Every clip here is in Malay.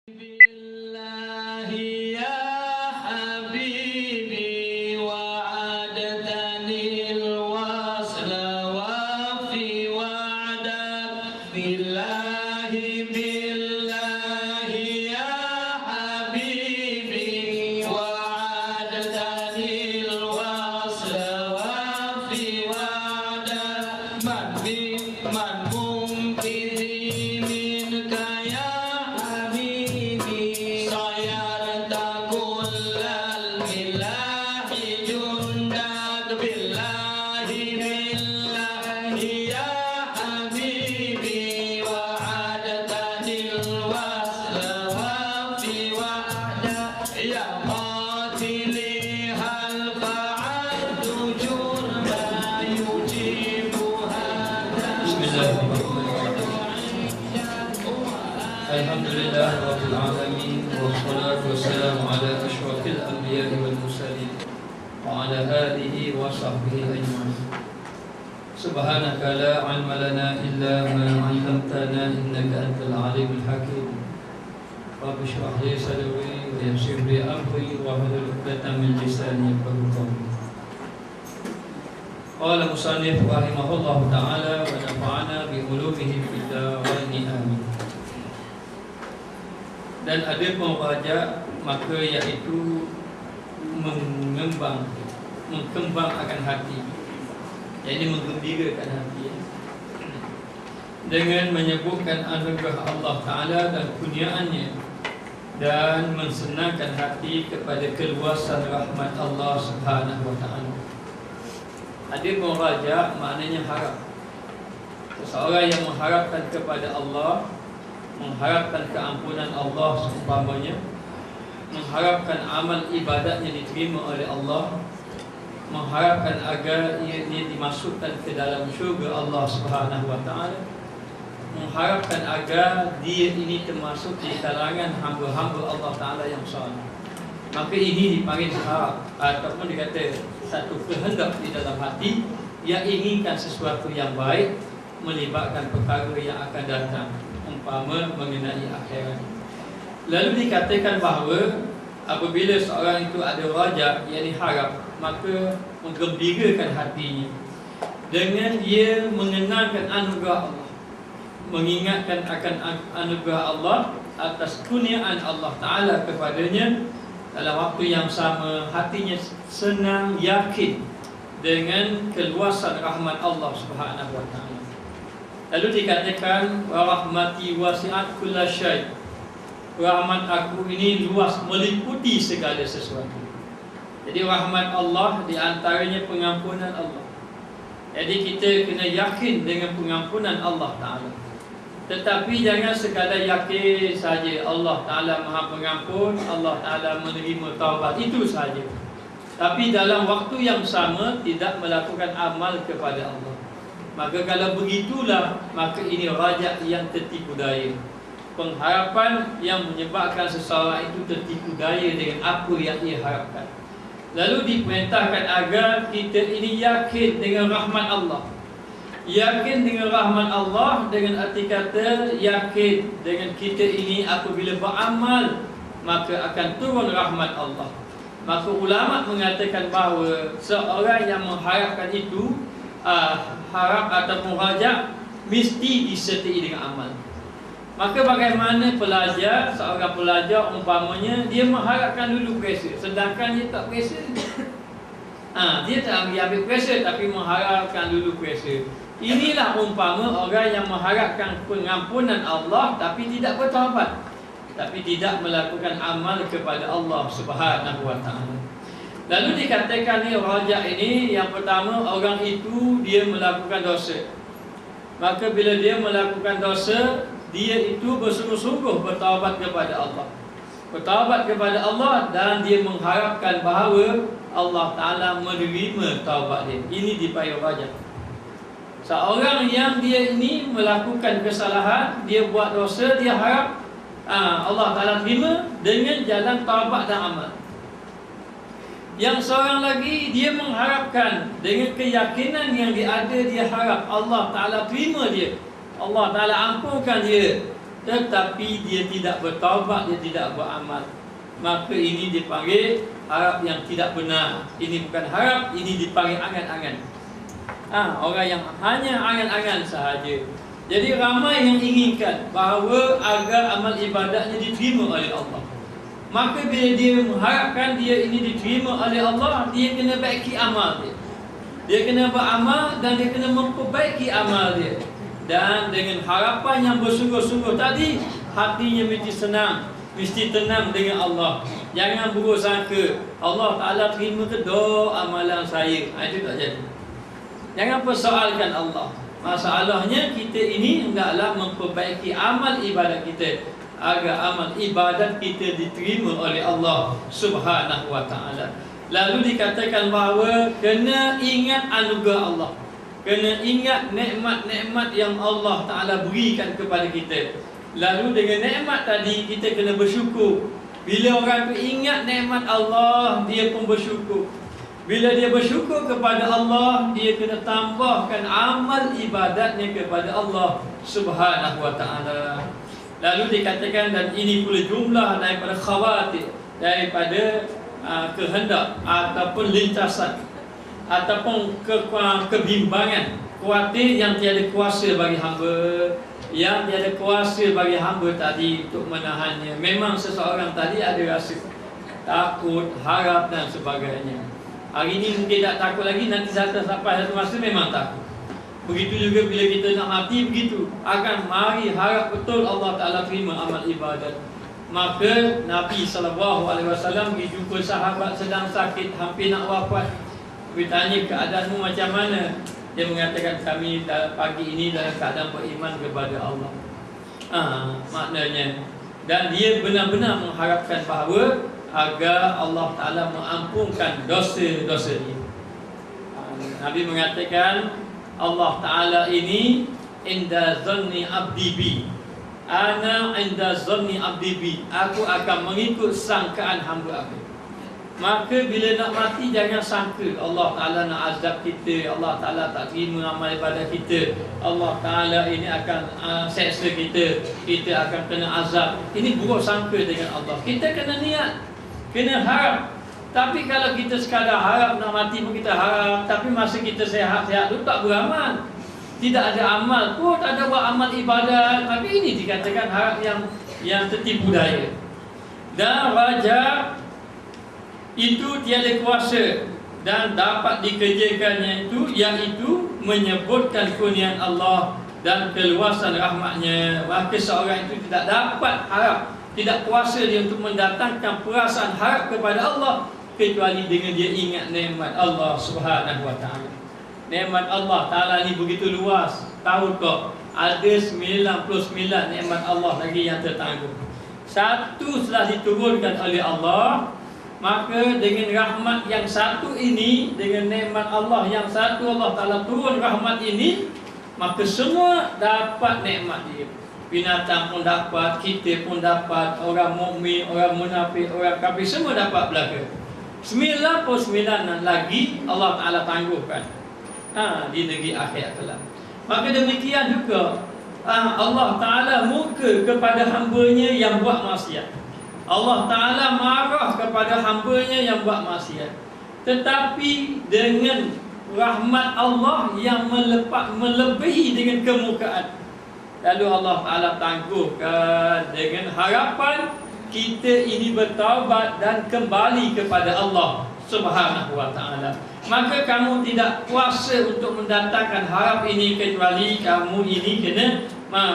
بالله يا حبيبي وعدتني الوصل وفي وعدك بالله بالله يا حبيبي وعدتني الوصل وفي وعدك من ممكن منك يا حبيبي صيرت كل الملاح جندك بالله بالله يا حبيبي وعدتني الوصل وفي وعدك يا قاتلي هل فعلت جرما يجيب هذا Alhamdulillah Rabbil Alamin wassalatu wassalamu ala ashrafil anbiya'i wal mursalin wa ala alihi wa sahbihi ajma'in. Subhanaka la ilma lana illa ma 'allamtana innaka antal alimul hakim. Rabbi shrah li sadri wa yassir li amri wa hlul 'uqdatam min lisani yafqahu qawli. Qala musannif rahimahullahu ta'ala wa nafa'ana bi ulumihi fid dharain amin. Dan ada pembaca maka iaitu mengembang akan hati, yakni menggembirakan hati dengan menyebutkan anugerah Allah Ta'ala dan kurniaannya dan mensenangkan hati kepada keluasan rahmat Allah Subhanahu Wa Ta'ala. Ada pembaca maknanya harap. Seseorang yang mengharapkan kepada Allah, mengharapkan keampunan Allah seumpamanya, mengharapkan amal ibadatnya diterima oleh Allah, mengharapkan agar ia dimasukkan ke dalam syurga Allah Subhanahu Wa Ta'ala, mengharapkan agar dia ini termasuk di kalangan hamba-hamba Allah Ta'ala yang saleh. Maka ini dipanggil harap, ataupun dikata satu kehendak di dalam hati yang inginkan sesuatu yang baik, melibatkan perkara yang akan datang, umpama mengenai akhirat. Lalu dikatakan bahawa apabila seorang itu ada raja, yakni harap, maka menggembirakan hatinya dengan dia mengenalkan anugerah Allah, mengingatkan akan anugerah Allah atas kurniaan Allah Ta'ala kepadanya. Dalam waktu yang sama hatinya senang, yakin dengan keluasan rahmat Allah Subhanahu Wa Ta'ala. Lalu dikatakan wa rahmati wasi'at kulla syai'. Rahmat aku ini luas, meliputi segala sesuatu. Jadi rahmat Allah di antaranya pengampunan Allah. Jadi kita kena yakin dengan pengampunan Allah Ta'ala. Tetapi jangan sekadar yakin saja Allah Ta'ala Maha Pengampun, Allah Ta'ala menerima taubat, itu saja. Tapi dalam waktu yang sama tidak melakukan amal kepada Allah. Maka kalau begitulah, maka ini raja yang tertipu daya. Pengharapan yang menyebabkan seseorang itu tertipu daya dengan apa yang ia harapkan. Lalu diperintahkan agar kita ini yakin dengan rahmat Allah. Yakin dengan rahmat Allah dengan arti kata yakin dengan kita ini apabila beramal maka akan turun rahmat Allah. Maka ulama mengatakan bahawa seorang yang mengharapkan itu harap ataupun rajak mesti disertai dengan amal. Maka bagaimana pelajar, seorang pelajar umpamanya dia mengharapkan dulu pressure, sedangkan dia tak pressure. Dia tak ambil pressure tapi mengharapkan dulu pressure. Inilah umpama orang yang mengharapkan pengampunan Allah tapi tidak bertaubat, tapi tidak melakukan amal kepada Allah Subhanahu Wa Ta'ala. Lalu dikatakan ni raja ini, yang pertama orang itu dia melakukan dosa. Maka bila dia melakukan dosa, dia itu bersungguh-sungguh bertaubat kepada Allah. Bertaubat kepada Allah dan dia mengharapkan bahawa Allah Ta'ala menerima taubat dia. Ini dipanggil raja. Seorang yang dia ini melakukan kesalahan, dia buat dosa, dia harap Allah Ta'ala terima dengan jalan taubat dan amal. Yang seorang lagi dia mengharapkan dengan keyakinan yang dia ada, dia harap Allah Ta'ala terima dia, Allah Ta'ala ampunkan dia, tetapi dia tidak bertaubat, dia tidak beramal, maka ini dipanggil harap yang tidak benar. Ini bukan harap, ini dipanggil angan-angan. Orang yang hanya angan-angan sahaja. Jadi ramai yang inginkan bahawa agar amal ibadahnya diterima oleh Allah. Maka bila dia mengharapkan dia ini diterima oleh Allah, dia kena baiki amal dia. Dia kena beramal dan dia kena memperbaiki amal dia. Dan dengan harapan yang bersungguh-sungguh tadi, hatinya mesti senang, mesti tenang dengan Allah. Jangan buruk sangka Allah Ta'ala terima ke doa amalan saya. Itu tak jadi. Jangan persoalkan Allah. Masalahnya kita ini hendaklah memperbaiki amal ibadat kita agar amal ibadat kita diterima oleh Allah Subhanahu wa Ta'ala. Lalu dikatakan bahawa kena ingat anugerah Allah, kena ingat nikmat-nikmat yang Allah Ta'ala berikan kepada kita. Lalu dengan nikmat tadi kita kena bersyukur. Bila orang tu ingat nikmat Allah, dia pun bersyukur. Bila dia bersyukur kepada Allah, dia kena tambahkan amal ibadatnya kepada Allah Subhanahu wa Ta'ala. Lalu dikatakan, dan ini pula jumlah daripada khawatir, daripada kehendak ataupun lintasan ataupun kebimbangan, khawatir yang tiada kuasa bagi hamba, yang tiada kuasa bagi hamba tadi untuk menahannya. Memang seseorang tadi ada rasa takut, harap dan sebagainya. Hari ini mungkin tak takut lagi, nanti sampai satu masa memang takut. Begitu juga bila kita nak mati, begitu akan mari harap betul Allah Ta'ala terima amal ibadat. Maka Nabi SAW pergi jumpa sahabat sedang sakit, hampir nak wafat. Bertanya keadaanmu macam mana? Dia mengatakan kami pagi ini dalam keadaan beriman kepada Allah. Maknanya, dan dia benar-benar mengharapkan bahawa agar Allah Ta'ala mengampunkan dosa-dosa dia. Nabi mengatakan Allah Ta'ala ini inda zanni abdi bi, ana inda zanni abdi bi, aku akan mengikut sangkaan hamba aku. Maka bila nak mati jangan sangka Allah Ta'ala nak azab kita, Allah Ta'ala tak terima amal ibadah kita, Allah Ta'ala ini akan seksa kita, kita akan kena azab. Ini buruk sangka dengan Allah. Kita kena niat, kena harap. Tapi kalau kita sekadar harap nak mati pun kita harap, tapi masa kita sehat-sehat tu tak beramal, tidak ada amal pun, tak ada buat amal ibadat. Tapi ini dikatakan harap yang tertipu daya. Dan raja itu tiada kuasa dan dapat dikerjakannya itu, iaitu menyebutkan kurniaan Allah dan keluasan rahmatnya. Maka seorang itu tidak dapat harap, tidak kuasa dia untuk mendatangkan perasaan harap kepada Allah kecuali dengan dia ingat nikmat Allah Subhanahu wa Ta'ala. Nikmat Allah Ta'ala ni begitu luas. Tahu tak, ada 99 nikmat Allah lagi yang tertangguh. Satu telah diturunkan oleh Allah, maka dengan rahmat yang satu ini, dengan nikmat Allah yang satu, Allah Ta'ala turun rahmat ini, maka semua dapat nikmat dia. Binatang pun dapat, kita pun dapat, orang mukmin, orang munafik, orang kafir, semua dapat belaka. 99 lagi Allah Ta'ala tangguhkan di negeri akhirat kelak. Maka demikian juga Allah Ta'ala murka kepada hamba-Nya yang buat maksiat. Allah Ta'ala marah kepada hamba-Nya yang buat maksiat. Tetapi dengan rahmat Allah yang melebihi dengan kemurkaan, lalu Allah Ta'ala tangguhkan dengan harapan kita ini bertaubat dan kembali kepada Allah Subhanahu wa Ta'ala. Maka kamu tidak kuasa untuk mendatangkan harap ini kecuali kamu ini kena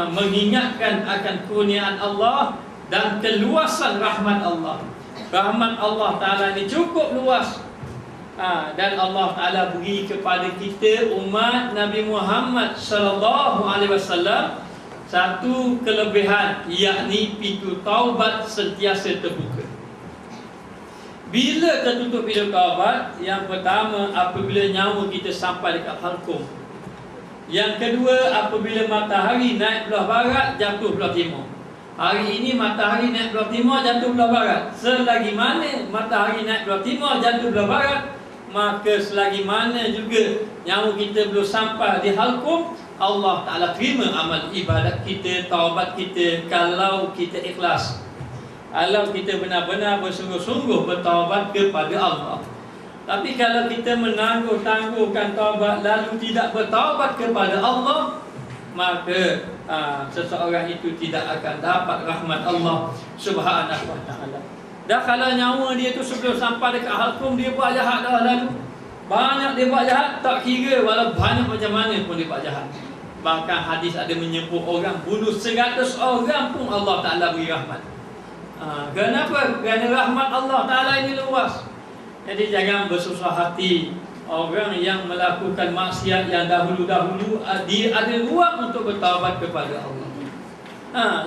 mengingatkan akan kurniaan Allah dan keluasan rahmat Allah. Rahmat Allah Ta'ala ini cukup luas, dan Allah Ta'ala beri kepada kita umat Nabi Muhammad sallallahu alaihi wasallam satu kelebihan, yakni pintu taubat sentiasa terbuka. Bila tertutup pintu taubat? Yang pertama, apabila nyawa kita sampai dekat halkum. Yang kedua, apabila matahari naik belah barat, jatuh belah timur. Hari ini matahari naik belah timur, jatuh belah barat. Selagi mana matahari naik belah timur, jatuh belah barat, maka selagi mana juga nyawa kita belum sampai di halkum, Allah Ta'ala terima amal ibadat kita, taubat kita kalau kita ikhlas. Kalau kita benar-benar bersungguh-sungguh bertaubat kepada Allah. Tapi kalau kita menangguh-tangguhkan taubat lalu tidak bertaubat kepada Allah, maka seseorang itu tidak akan dapat rahmat Allah Subhanahu wa ta'ala. Dah kalau nyawa dia tu sebelum sampai dekat hukum, dia buat jahat dah lalu. Banyak dia buat jahat, tak kira walau banyak macam mana pun dia buat jahat. Bahkan hadis ada menyebut orang bunuh 100 orang pun Allah Ta'ala beri rahmat. Kenapa? Kerana rahmat Allah Ta'ala ini luas. Jadi jangan bersusah hati. Orang yang melakukan maksiat yang dahulu-dahulu, dia ada ruang untuk bertaubat kepada Allah.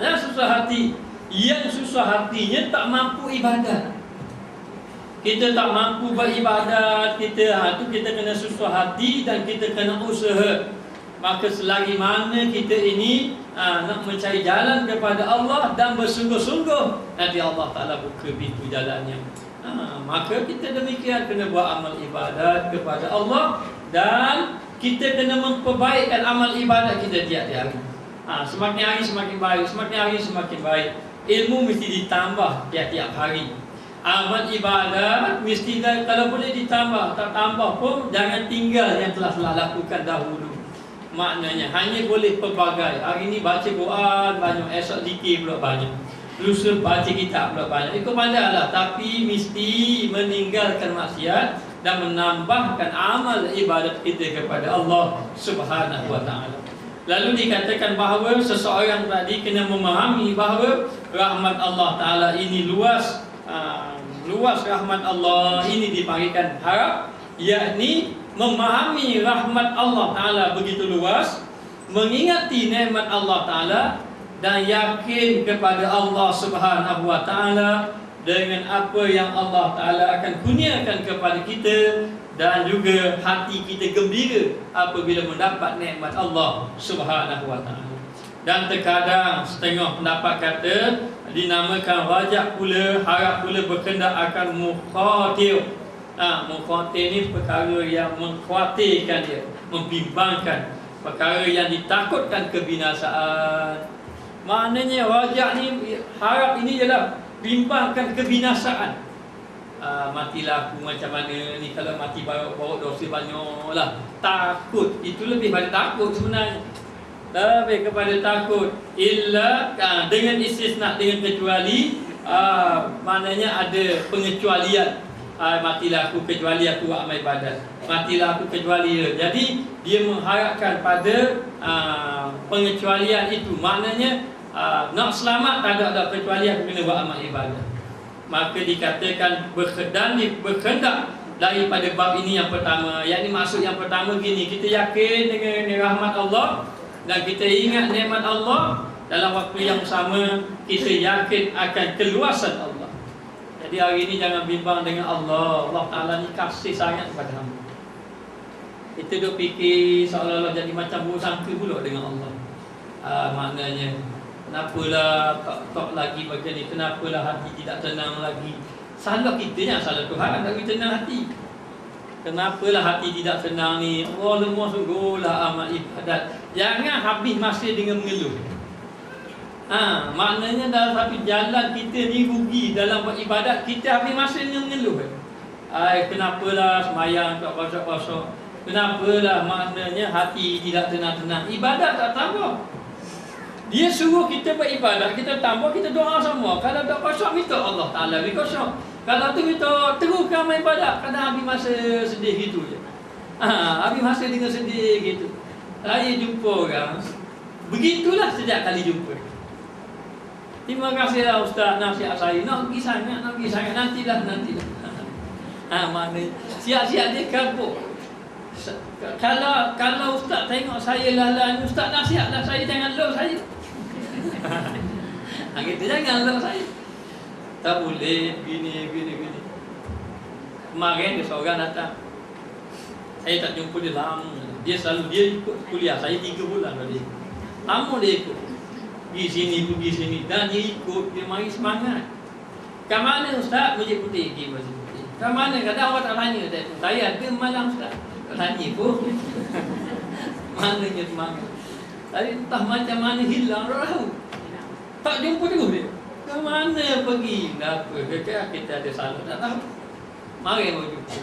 Jangan susah hati. Yang susah hatinya tak mampu ibadat. Kita tak mampu beribadat, kita kena susah hati dan kita kena usaha. Maka selagi mana kita ini nak mencari jalan kepada Allah dan bersungguh-sungguh, nanti Allah Ta'ala buka pintu jalannya. Maka kita demikian kena buat amal ibadat kepada Allah, dan kita kena memperbaikkan amal ibadat kita tiap-tiap hari. Semakin hari semakin baik, semakin hari semakin baik. Ilmu mesti ditambah tiap-tiap hari. Amal ibadat mesti, kalau boleh ditambah, tak tambah pun jangan tinggal yang telah lakukan dahulu. Maknanya hanya boleh pelbagai. Hari ni baca Quran banyak, esok zikir pula banyak, lusa baca kitab pula banyak. Ikut pandailah, tapi mesti meninggalkan maksiat dan menambahkan amal ibadat kita kepada Allah Subhanahu wa ta'ala. Lalu dikatakan bahawa seseorang tadi kena memahami bahawa rahmat Allah Ta'ala ini luas. Luas rahmat Allah ini dipanggilkan harap, yakni memahami rahmat Allah Ta'ala begitu luas, mengingati nikmat Allah Ta'ala, dan yakin kepada Allah Subhanahu wa ta'ala dengan apa yang Allah Ta'ala akan kurniakan kepada kita, dan juga hati kita gembira apabila mendapat nikmat Allah Subhanahu wa ta'ala. Dan terkadang setengah pendapat kata dinamakan rajak pula, harap pula berkendak akan mukhatir. Mukhatir ni perkara yang mengkhawatirkan dia, membimbangkan, perkara yang ditakutkan kebinasaan. Maknanya rajak ni, harap ini ialah bimbangkan kebinasaan. Matilah aku macam mana ni, kalau mati bawa dosa banyak lah. Takut, itu lebih pada takut sebenarnya. Lebih kepada takut. Illa dengan istisna, dengan kecuali, maknanya ada pengecualian. Matilah aku kecuali aku amal ibadat, matilah aku kecuali dia. Jadi dia mengharapkan pada pengecualian itu. Maknanya nak selamat tak ada kecuali aku kena buat amal ibadat. Maka dikatakan berkendak daripada bab ini yang pertama. Yakni maksud yang pertama gini, kita yakin dengan rahmat Allah dan kita ingat nikmat Allah. Dalam waktu yang sama kita yakin akan keluasan Allah. Jadi hari ini jangan bimbang dengan Allah. Allah Ta'ala ni kasih sangat kepada hamba. Kita duk fikir seolah-olah jadi macam buruk sangka pula dengan Allah. Maknanya kenapalah tak lagi bagian ni, kenapalah hati tidak tenang lagi. Salah kita yang salah Tuhan, tak kita tenang hati. Kenapalah hati tidak tenang ni? Allah lemah sungguhlah amal ibadat. Jangan habis masa dengan mengeluh. Maknanya dalam satu jalan kita ni rugi dalam beribadat, kita habis masa dengan mengeluh. Kenapalah semayang tak puasa-puasa, kenapalah maknanya hati tidak tenang-tenang. Ibadat tak tambah. Dia suruh kita beribadat, kita tambah, kita doa semua. Kalau tak kosong, minta Allah Ta'ala beri kosong. Kalau tu minta teruskan main ibadat, kadang habis masa sedih gitu je. Habis masa dengan sedih gitu. Saya jumpa orang, begitulah sejak kali jumpa. Terima kasihlah Ustaz nasihat saya. Nak pergi sangat, nantilah. Maknanya siap-siap dia kabur. Kalau Ustaz tengok saya lalan, Ustaz nasihatlah saya, jangan lock saya. Kita jangan lock saya. Tak boleh gini. Kemarin dia seorang datang, saya tak jumpa dia lama. Dia ikut kuliah saya 3 bulan tadi. Lama dia ikut. Pergi sini, dan dia ikut, dia mari semangat. Kat mana Ustaz? Masjid Putih. Pergi Masjid Putih. Kat mana? Kadang orang tak tanya. Saya ada malam Ustaz. Tak tanya pun. Mananya semangat. Tadi entah macam mana hilang, tak tahu. Tak jumpa terus dia. Ke mana pergi? Kenapa? Kita ada salah, tak tahu. Mari mau jumpa.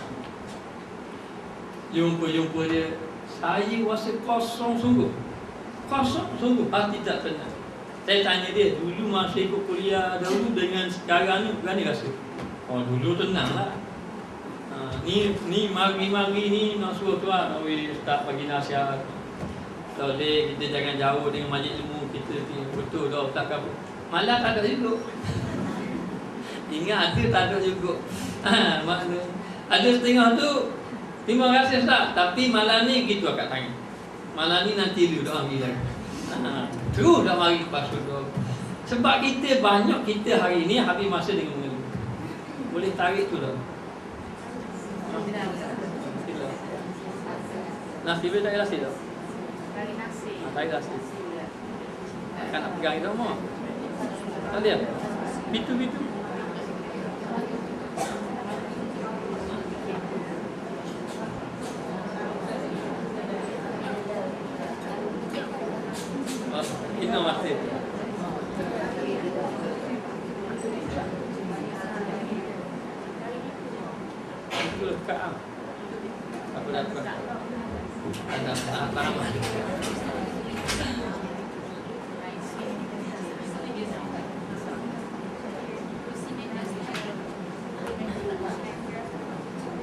Jumpa dia. Saya rasa kosong sungguh. Kosong sungguh, hati tak tenang. Saya tanya dia, dulu masa ikut kuliah dahulu dengan sekarang ni, berani rasa? Oh, dulu tenang lah. Ni mari-mari ni nak suruh tuan, Ustaz bagi nasihat. So, kita jangan jauh dengan majlis ilmu kita ni. Betul dah, Ustaz kata. Malah tak ada juga. Ingat ada, tak ada juga. Makna ada setengah tu, terima kasih Ustaz, tapi malam ni gitu akak tanya. Malam ni nanti lu dah ambil lagi. Terus dah mari lepas tu. Sebab kita banyak kita hari ni habis masa dengan mengeluh. Boleh tarik tu dah. Nasi boleh tarik nasi dah? Tarik nasi. Tarik nasi. Kan nak pegang itu semua. Tak lihat? Bitu-bitu. Kita masih. Itu lekat ah. Apa dah tu? Ada tahan.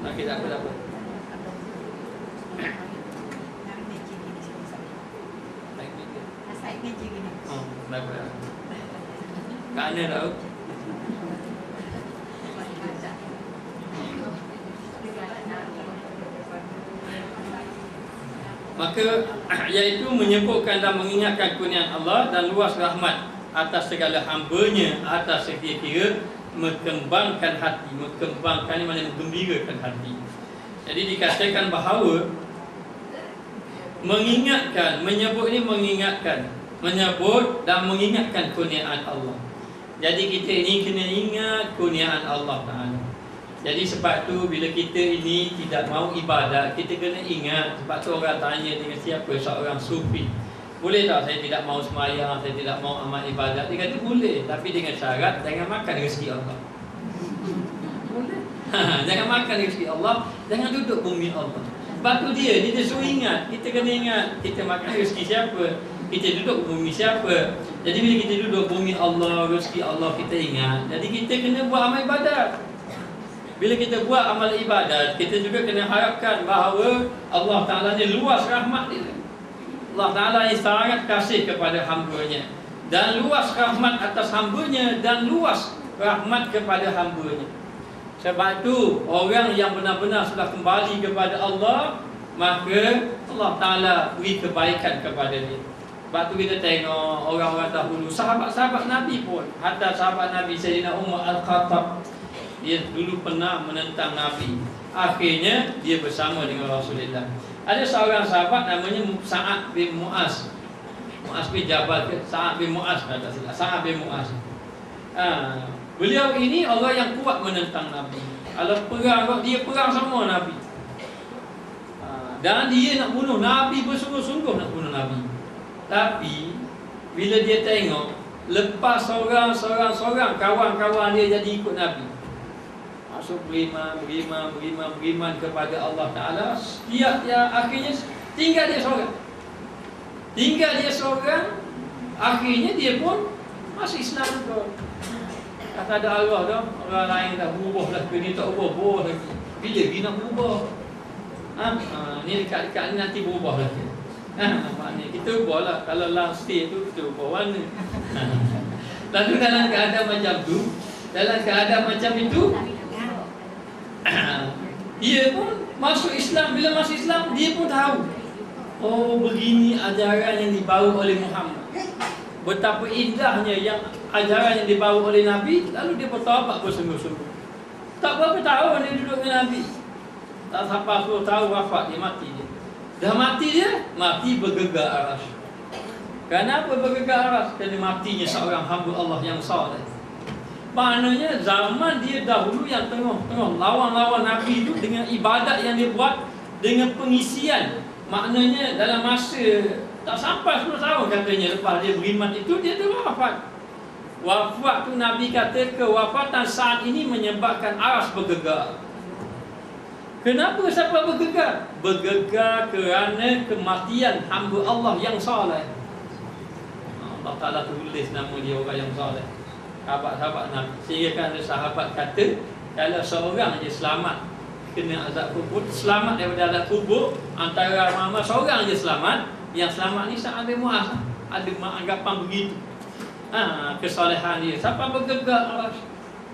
Okey, tak apa. Baik. Kerana tahu. Maka iaitu menyebutkan dan mengingatkan kurniaan Allah dan luas rahmat atas segala hamba-Nya, atas sekira-kira mengembangkan hati. Mengembangkan ni maknanya menggembirakan hati. Jadi dikatakan bahawa mengingatkan, menyebut ini mengingatkan, menyebut dan mengingatkan kurniaan Allah. Jadi kita ini kena ingat kurniaan Allah Ta'ala. Jadi sebab tu bila kita ini tidak mau ibadat, kita kena ingat. Sebab tu orang tanya dengan siapa seorang sufi, boleh tak saya tidak mau sembahyang, saya tidak mau amal ibadat? Dia kata boleh, tapi dengan syarat jangan makan rezeki Allah. Boleh. Jangan makan rezeki Allah, jangan duduk bumi Allah. Sebab tu dia suruh ingat. Kita kena ingat kita makan rezeki siapa, kita duduk bumi siapa. Jadi bila kita duduk bumi Allah, rezeki Allah, kita ingat. Jadi kita kena buat amal ibadat. Bila kita buat amal ibadat, kita juga kena harapkan bahawa Allah Ta'ala ni luas rahmat dia. Allah Ta'ala ni sangat kasih kepada hamba-Nya, dan luas rahmat atas hamba-Nya, dan luas rahmat kepada hamba-Nya. Sebab tu orang yang benar-benar sudah kembali kepada Allah, maka Allah Ta'ala beri kebaikan kepada dia. Sebab tu kita tengok orang-orang dahulu, sahabat-sahabat Nabi pun, hatta sahabat Nabi Sayyidina Umar Al-Khattab, dia dulu pernah menentang Nabi. Akhirnya dia bersama dengan Rasulullah. Ada seorang sahabat namanya Sa'ad bin Mu'az. Mu'az bin Jabal ke? Sa'ad bin Mu'az, tak silap. Sa'ad bin Mu'az. Beliau ini orang yang kuat menentang Nabi. Kalau perang, dia perang sama Nabi. Dan dia nak bunuh Nabi, bersungguh-sungguh nak bunuh Nabi. Tapi bila dia tengok lepas seorang kawan-kawan dia jadi ikut Nabi, masuk beriman kepada Allah Ta'ala, setiap dia akhirnya tinggal dia seorang. Akhirnya dia pun masuk Islam juga. Kata ada Allah dah, orang lain dah berubah lah, ni tak berubah lagi. Bila dia nak berubah? Ni dekat-dekat ni nanti berubah lagi. Maknanya kita ubah lah. Kalau last day tu kita ubah warna. Lalu dalam keadaan macam tu, dalam keadaan macam itu, dia pun masuk Islam. Bila masuk Islam, dia pun tahu, oh begini ajaran yang dibawa oleh Muhammad. Betapa indahnya yang ajaran yang dibawa oleh Nabi. Lalu dia bertaubat bersungguh-sungguh. Tak berapa tahun dia duduk dengan Nabi, tak sampai 10 tahun wafat, dia mati dia. Dah mati dia, mati bergegar aras. Kenapa bergegar aras? Kerana matinya seorang hamba Allah yang saleh. Maknanya zaman dia dahulu yang tengah lawan-lawan Nabi itu dengan ibadat yang dia buat, dengan pengisian Maknanya dalam masa tak sampai 10 tahun katanya lepas dia beriman itu, dia tu wafat. Wafat tu Nabi kata kewafatan saat ini menyebabkan aras bergegar. Kenapa siapa bergegar? Bergegar kerana kematian hamba Allah yang soleh. Allah Ta'ala tulis nama dia orang yang soleh, sahabat-sahabat Nabi. Sehingga kan ada sahabat kata, kalau seorang je selamat kena azab kubur, selamat daripada azab kubur, antara ramai seorang je selamat. Yang selamat ni Sa'ad bin Mu'adz. Ada anggapan begitu. Kesolehan dia. Siapa bergegar?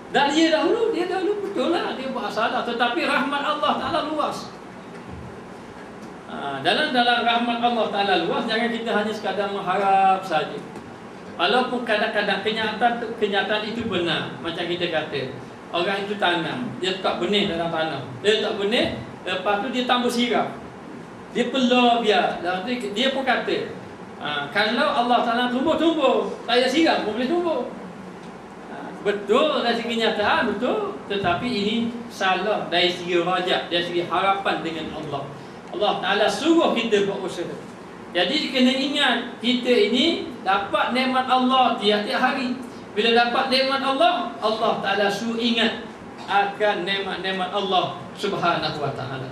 Dan dia dahulu betul lah dia buat salah, tetapi rahmat Allah Ta'ala luas. Dalam rahmat Allah Ta'ala luas, jangan kita hanya sekadar mengharap saja. Walaupun kadang-kadang kenyataan itu benar. Macam kita kata, orang itu tanam, dia tak benih dalam tanah, dia tak benih, lepas tu dia tambah siram, dia pelor biar. Dia pun kata, kalau Allah Ta'ala tumbuh, saya siram pun boleh tumbuh. Betul dari segi kenyataan, betul. Tetapi ini salah dari segi rajak, dari segi harapan dengan Allah. Allah Ta'ala suruh kita buat usaha. Jadi kena ingat, kita ini dapat nikmat Allah tiap-tiap hari. Bila dapat nikmat Allah, Allah Ta'ala suruh ingat akan nikmat-nikmat Allah Subhanahu Wa Ta'ala.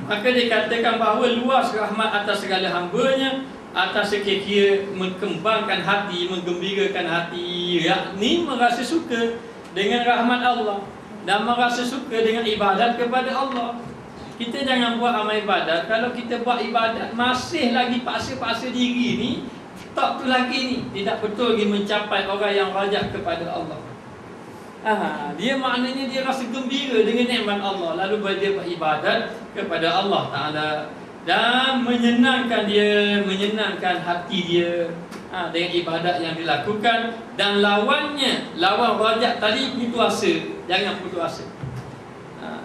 Maka dikatakan bahawa luas rahmat atas segala hamba-Nya, atas sekira-kira mengembangkan hati, menggembirakan hati, yakni merasa suka dengan rahmat Allah dan merasa suka dengan ibadat kepada Allah. Kita jangan buat amal ibadat, kalau kita buat ibadat masih lagi paksa-paksa diri ni, tak tu lagi ni, tidak betul lagi mencapai orang yang rajak kepada Allah. Dia maknanya dia rasa gembira dengan nikmat Allah, lalu dia beribadat kepada Allah Ta'ala dan menyenangkan dia, menyenangkan hati dia dengan ibadat yang dilakukan. Dan lawannya, lawan rajak tadi putus asa, jangan putus asa.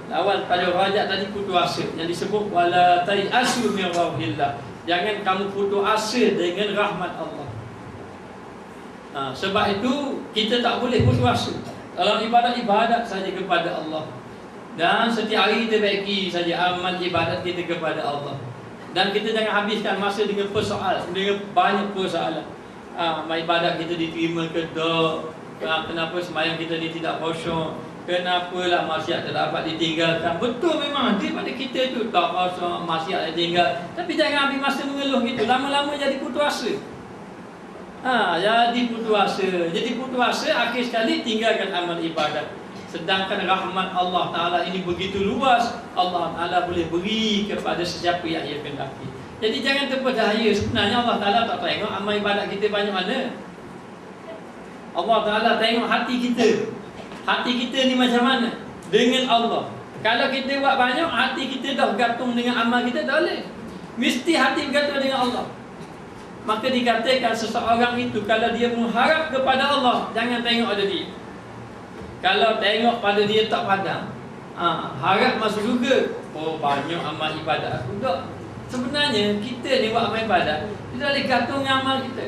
Lawan pada rajak tadi putus asa, yang disebut wala tai'asu min rauhillah, jangan kamu putus asa dengan rahmat Allah. Sebab itu kita tak boleh putus asa dalam ibadat saja kepada Allah. Dan setiap hari kita baiki saja amal ibadat kita kepada Allah. Dan kita jangan habiskan masa dengan persoalan, dengan banyak persoalan. Ibadat kita diterima ke tak? Kenapa sembahyang kita ni tidak khusyuk? Kenapalah maksiat dapat ditinggalkan? Betul memang daripada kita tu tak khusyuk, maksiat ditinggal. Tapi jangan habis masa mengeluh gitu. Lama-lama jadi putus asa. Jadi putus asa. Jadi putus asa, akhir sekali tinggalkan amal ibadat. Sedangkan rahmat Allah Ta'ala ini begitu luas, Allah Ta'ala boleh beri kepada sesiapa yang ia kehendaki. Jadi jangan terpedaya. Sebenarnya Allah Ta'ala tak tengok amal ibadat kita banyak mana. Allah Ta'ala tengok hati kita. Hati kita ni macam mana dengan Allah. Kalau kita buat banyak, hati kita dah bergantung dengan amal kita, tak boleh. Mesti hati bergantung dengan Allah. Maka dikatakan seseorang itu kalau dia mengharap kepada Allah, jangan tengok ada dia. Kalau tengok pada dia tak padam, harap masuk syurga, oh banyak amal ibadat aku tak. Sebenarnya kita ni buat amal ibadat, kita boleh gantung dengan amal kita.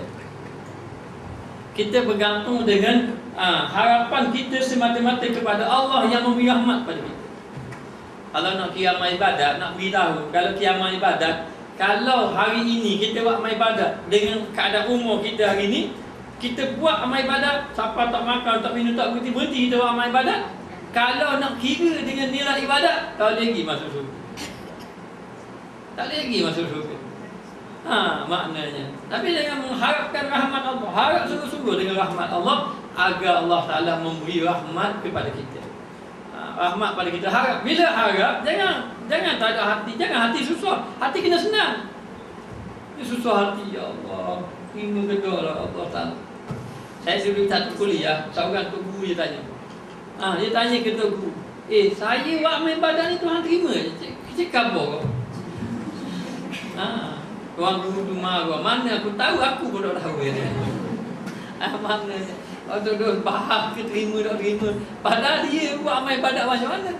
Kita bergantung dengan harapan kita semata-mata kepada Allah yang memberi rahmat pada kita. Kalau nak kira amal ibadat, nak beritahu, kalau kira amal ibadat, kalau hari ini kita buat amal ibadat dengan keadaan umur kita hari ini, kita buat amal ibadat, siapa tak makan, tak minum, tak berhenti kita buat amal ibadat. Kalau nak kira dengan nilai ibadat, tak lagi masuk surga. Tak lagi masuk surga. Maknanya. Tapi jangan mengharapkan rahmat Allah. Harap sungguh-sungguh dengan rahmat Allah, agar Allah Ta'ala memberi rahmat kepada kita. Rahmat pada kita, harap. Bila harap, jangan tak ada hati. Jangan hati susah. Hati kena senang. Dia susah hati, ya Allah. Terima kedua lah Allah Ta'ala. Saya suruh satu kuliah, seorang tu guru dia tanya. Dia tanya ke tu guru, saya buat amal ibadat ni Tuhan terima je. Cakap apa kau? Tuan guru tu marah. Mana aku tahu, aku pun tak tahu dia. Mana tu faham ke terima tak terima. Padahal dia buat amal ibadat macam mana.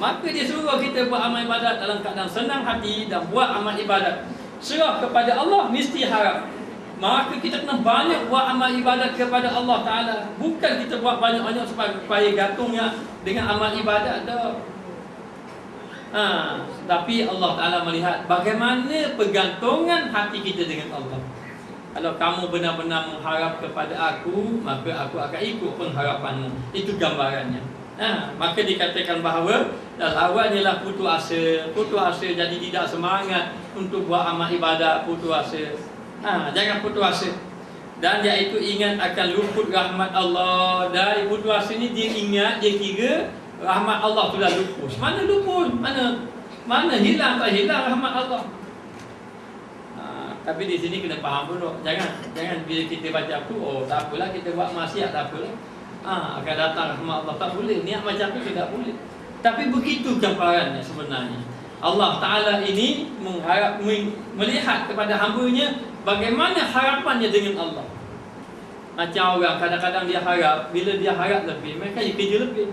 Maka dia suruh kita buat amal ibadat dalam keadaan senang hati dan buat amal ibadat. Serah kepada Allah, mesti harap. Maka kita kena banyak buat amal ibadat kepada Allah Ta'ala. Bukan kita buat banyak-banyak supaya gantungnya dengan amal ibadat dah. Tapi Allah Ta'ala melihat bagaimana pergantungan hati kita dengan Allah. Kalau kamu benar-benar mengharap kepada aku, maka aku akan ikut pengharapanmu. Itu gambarannya. Maka dikatakan bahawa awalnya lah putus asa. Putus asa jadi tidak semangat untuk buat amal ibadat, putus asa. Jangan putus asa. Dan iaitu ingat akan luput rahmat Allah. Dari putus asa ni dia ingat, dia kira rahmat Allah sudah luput. Mana luput? Mana hilang, tak hilang rahmat Allah. Tapi di sini kena faham dulu. Jangan bila kita baca aku, tak apalah kita buat maksiat, tak apalah. Akan datang rahmat Allah, tak boleh. Niat macam tu tidak boleh. Tapi begitu gambarannya sebenarnya. Allah Ta'ala ini melihat kepada hamba-Nya bagaimana harapannya dengan Allah. Macam orang kadang-kadang dia harap, bila dia harap lebih, mereka kerja lebih.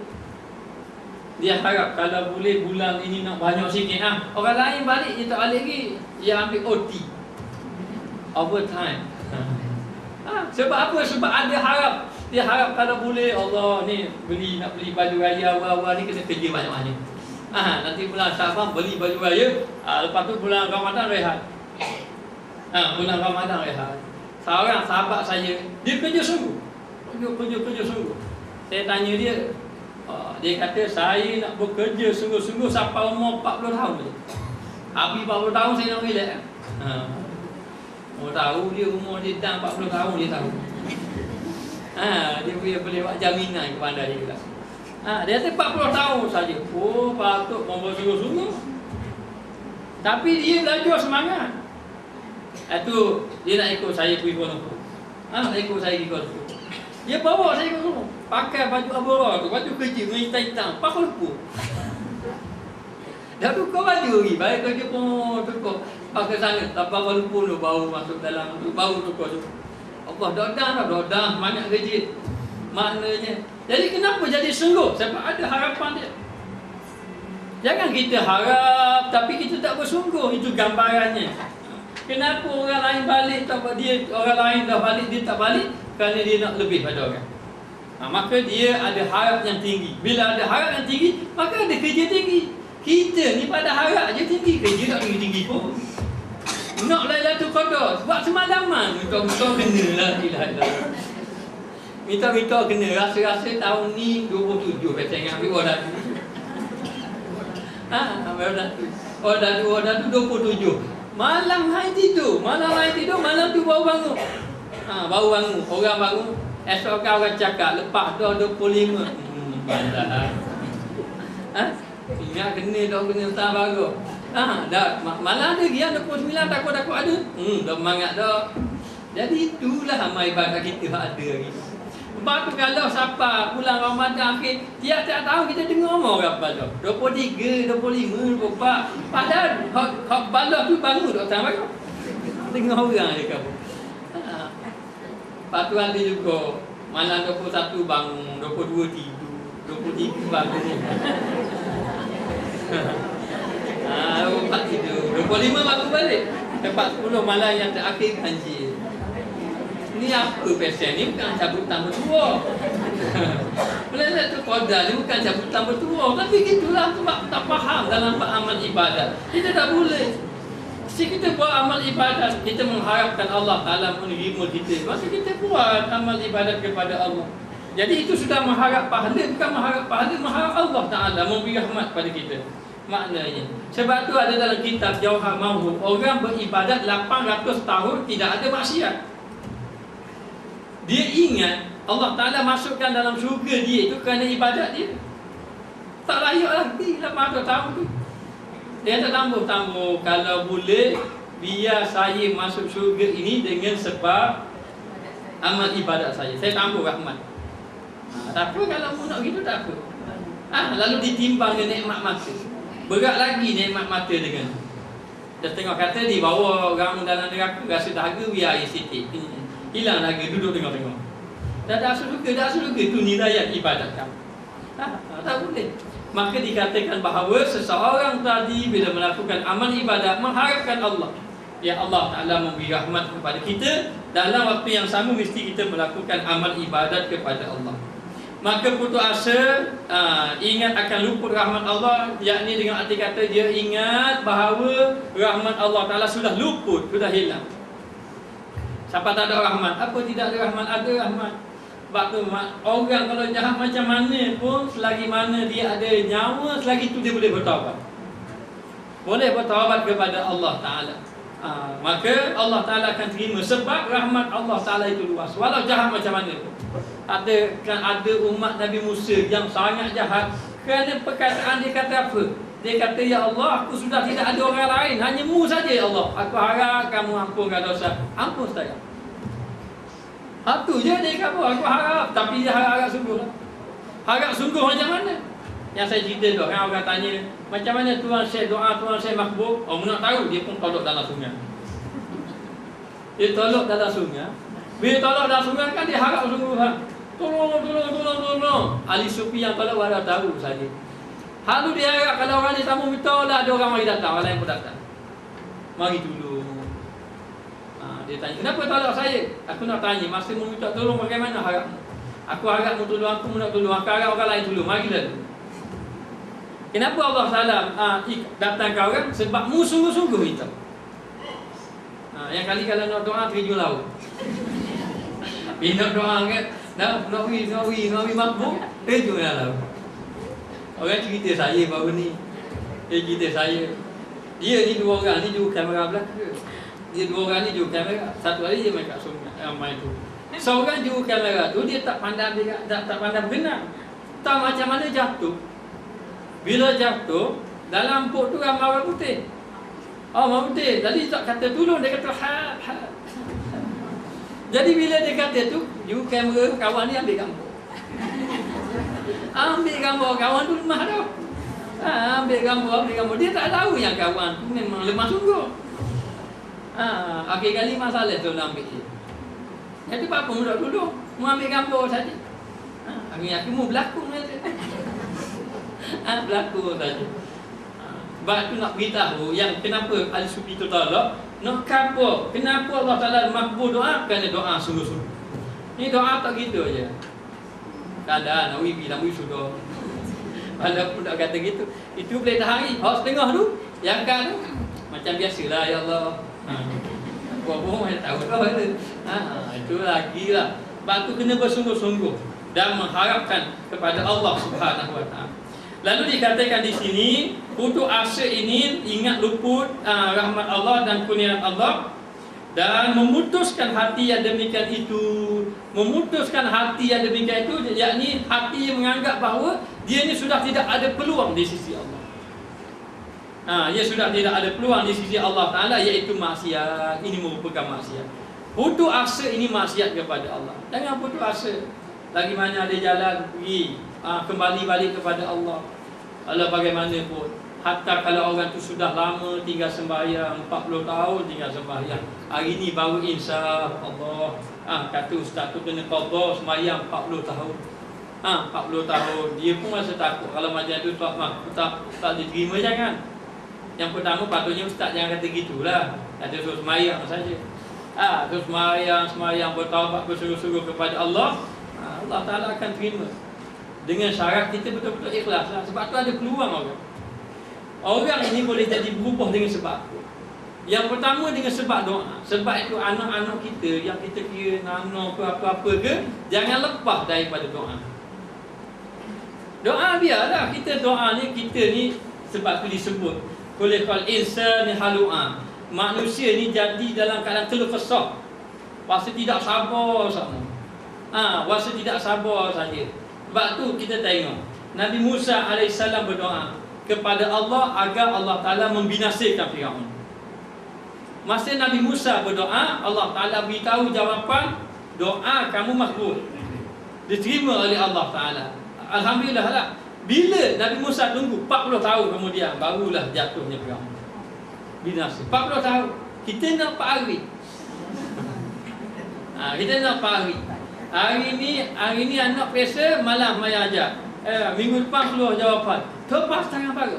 Dia harap kalau boleh bulan ini nak banyak sikit. Orang lain balik, dia tak balik lagi. Dia ambil OT, overtime. Sebab apa? Sebab ada harap. Dia harap kalau boleh, Allah ni nak beli baju raya awal-awal ni kena kerja banyak-banyak. Nanti bulan Syawal beli baju raya, lepas tu bulan Ramadan rehat. Bulan Ramadan rehat. Seorang sahabat saya, dia kerja sungguh. Kerja sungguh. Saya tanya dia, dia kata saya nak bekerja sungguh-sungguh sampai umur 40 tahun je. Habis 40 tahun saya nak relax. Tahu dia umur dia dah 40 tahun dia tahu. Dia boleh buat jaminan kepada dia pula. Dia kata 40 tahun saja. Patut membuat sungguh-sungguh. Tapi dia belajar semangat. Itu dia nak ikut saya pergi Kuala Lumpur. Nak ikut saya pergi Kuala Lumpur. Dia bawa saya ke Kuala Lumpur. Pakai baju abora tu, baju kerja dengan hitam-hitam, pakai Kuala Lumpur. Dah tukar baju lagi, balik kerja pun tukar. Pakai sana, tanpa Kuala Lumpur tu baru masuk dalam, baru tukar tu. Allah dah semangat kerja. Maknanya. Jadi kenapa jadi sungguh? Sebab ada harapan dia. Jangan kita harap tapi kita tak bersungguh. Itu gambarannya. Kenapa orang lain balik tak dia, orang lain dah balik dia tak balik? Kerana dia nak lebih pada orang. Maka dia ada harap yang tinggi. Bila ada harap yang tinggi, maka ada kerja tinggi. Kita ni pada harap je tinggi, kerja tak tinggi-tinggi pun. Nak Lailatul Qadar, buat semalaman. Minta kena lah. Minta kena. Rasa-rasa tahun ni 27. Saya ingat ambil order tu. Order tu 27. Malam hari tidur, malam tu baru bangun. Baru bangun, orang bangun. Esok orang cakap, lepas dah 25. Bandar. Ingat kena tak baru. Dah malam ada dia 29 takut ada. Dah semangat dah. Jadi itulah amal ibadat kita ada hari. Lepas tu kalau siapa bulan Ramadan akhir, tiap-tiap tahun kita dengar orang bala. 23, 25, 24. Padahal hak bala tu bangun tak tahu apa. Dengar orang dia kata. Lepas tu ada juga malam 21 bangun, 22 tidur, 23 bangun. Lepas tidur, 25 bangun balik. Lepas 10 malam yang terakhir ganjil. Ni apa pesen ni? Bukan cabutan bertuah. Lailatul Qadar ni bukan cabutan bertuah. Tapi gitulah sebab tak faham dalam amal ibadat. Kita tak boleh. Kita buat amal ibadat, kita mengharapkan Allah Ta'ala menerima kita. Maka kita buat amal ibadat kepada Allah. Jadi itu sudah mengharap pahala, bukan mengharap pahala, mengharap Allah Ta'ala memberi rahmat pada kita. Maknanya. Sebab tu ada dalam kitab Jauhar Mauhub, orang beribadat 800 tahun tidak ada maksiat. Dia ingat Allah Ta'ala masukkan dalam syurga dia itu kerana ibadat dia. Tak layak lagi 800 tahun tu. Dia tak tambah-tambah. Kalau boleh, biar saya masuk syurga ini dengan sebab amal ibadat saya. Saya tambah rahmat. Tak apa kalau pun nak gitu tak apa. Lalu ditimbang dengan nikmat mata. Berat lagi nikmat mata dengan. Dah tengok kata dibawa orang dalam neraka rasa dahaga biar air sikit. Hilang dahaga, duduk tengok-tengok. Dah asal surga, itu nilai ibadat kamu. Tak boleh. Maka dikatakan bahawa seseorang tadi bila melakukan amal ibadat mengharapkan Allah. Ya Allah Ta'ala memberi rahmat kepada kita. Dalam waktu yang sama mesti kita melakukan amal ibadat kepada Allah. maka putus asa, ingat akan luput rahmat Allah, yakni dengan arti kata dia ingat bahawa rahmat Allah Ta'ala sudah luput, sudah hilang. Siapa tak ada rahmat? Apa tidak ada rahmat? Ada rahmat. Sebab tu orang kalau jahat macam mana pun, selagi mana dia ada nyawa, selagi tu dia boleh bertaubat. Boleh bertaubat kepada Allah Ta'ala. Maka Allah Ta'ala akan terima sebab rahmat Allah Ta'ala itu luas. Walau jahat macam mana pun. Ada umat Nabi Musa yang sangat jahat. Kerana perkataan dia kata apa? Dia kata, ya Allah, aku sudah tidak ada orang lain, hanya mu saja ya Allah. Aku harap kamu ampunkan dosa. Ampun saya. Itu je dia kata, aku harap. Tapi dia harap sungguh lah. Harap sungguh macam mana? Yang saya cerita tu, kan orang tanya, macam mana Tuan Syekh doa Tuan Syekh makbul? Oh, nak tahu, dia pun tolok dalam sungai. Dia tolok dalam sungai. Bila tolok dalam sungai kan dia harap sungguh lah. Tolong. Ahli sufi yang tolok baru tahu saja. Lalu dia harap kalau orang ni tamu minta lah, ada orang mari datang, orang lain pun datang. Mari tolong. Dia tanya, kenapa tolak saya? Aku nak tanya, masa mu minta tolong bagaimana harapmu? Aku harap mu tolong aku, mu nak tolong. Aku harap orang lain tolong. Marilah dulu. Kenapa Allah Ta'ala datang ke orang? Sebab mu sungguh-sungguh itu. Yang kali kalau nak doa, terjun laut. Tapi nak doa kan, nak pergi makbul, terjun laut. Orang cerita saya baru ni. Dia cerita saya. Dia ni dua orang ni juru kamera belakang. Dia dua orang ni juru kamera. Satu hari dia main kat sungai, main tu. Seorang juru kamera tu dia tak pandang berenang. Tak macam mana jatuh. Bila jatuh, dalam bot tu ramai orang putih. Orang putih. Jadi tak kata tolong, dia kata ha. Jadi bila dia kata tu, juru kamera kawan ni ambil gambar. Ambil gambar kawan tu lemah dah. Ambil gambar. Dia tak tahu yang kawan tu memang lemah sungguh. Akhir kali masalah tu nak ambil dia. Jadi apa mu tak duduk? Mu ambil gambar saja. Aku mu berlakon saja. Berlakon saja. Sebab tu nak beritahu yang kenapa ahli sufi tu tolak. Nak kapur. Kenapa Allah Ta'ala makbul doa? Kerana doa sungguh-sungguh. Ni doa tak gitu aja. Keadaan nak pergi dalam sudah. Walaupun tak kata gitu, itu boleh tahan. Setengah tu, yang kan tu macam biasalah, ya Allah. Buah-buah macam tahu kau ada. Itu lagi lah. Sebab tu kena bersungguh-sungguh dan mengharapkan kepada Allah Subhanahu Wa Taala. Lalu dikatakan di sini, putus asa ini ingat luput rahmat Allah dan kurniaan Allah, dan memutuskan hati yang demikian itu. Memutuskan hati yang demikian itu, yakni hati yang menganggap bahawa dia ni sudah tidak ada peluang di sisi Allah. Dia sudah tidak ada peluang di sisi Allah Ta'ala, iaitu maksiat. Ini merupakan maksiat. Putus asa ini maksiat kepada Allah. Jangan putus asa. Lagi mana ada jalan pergi, kembali balik kepada Allah. Allah bagaimanapun. Hatta kalau orang tu sudah lama tinggal sembahyang, 40 tahun tinggal sembahyang, hari ni baru insaf Allah. Kata ustaz tu kena qadha sembahyang 40 tahun. 40 tahun. Dia pun rasa takut kalau macam tu tak diterima, jangan. Yang pertama patutnya ustaz jangan kata gitulah. Kata suruh sembahyang saja. Terus sembahyang bertaubat bersungguh-sungguh kepada Allah. Allah Ta'ala akan terima. Dengan syarat kita betul-betul ikhlas lah. Sebab tu ada peluang orang. Orang ini boleh jadi berubah dengan sebab apa? Yang pertama dengan sebab doa. Sebab itu anak-anak kita yang kita kira nano ke apa-apa ke, jangan lepas daripada doa. Doa biarlah. Kita doa ni, kita ni sebab tu disebut kulikal insani halu'a. Manusia ni jadi dalam keadaan keluh kesah. Rasa tidak sabar sama. Rasa tidak sabar saja. Sebab tu kita tengok Nabi Musa AS berdoa kepada Allah agar Allah Ta'ala membinasakan Firaun. Masa Nabi Musa berdoa, Allah Ta'ala beritahu jawapan, doa kamu makbul, diterima oleh Allah Ta'ala. Alhamdulillah lah. Bila Nabi Musa tunggu 40 tahun kemudian, barulah jatuhnya Firaun, binasa. 40 tahun. Kita nak 4 hari. Kita nak 4 hari. Hari ni anak pesa, malam maya ajak. Minggu depan keluar jawapan. Tepas tangan baru.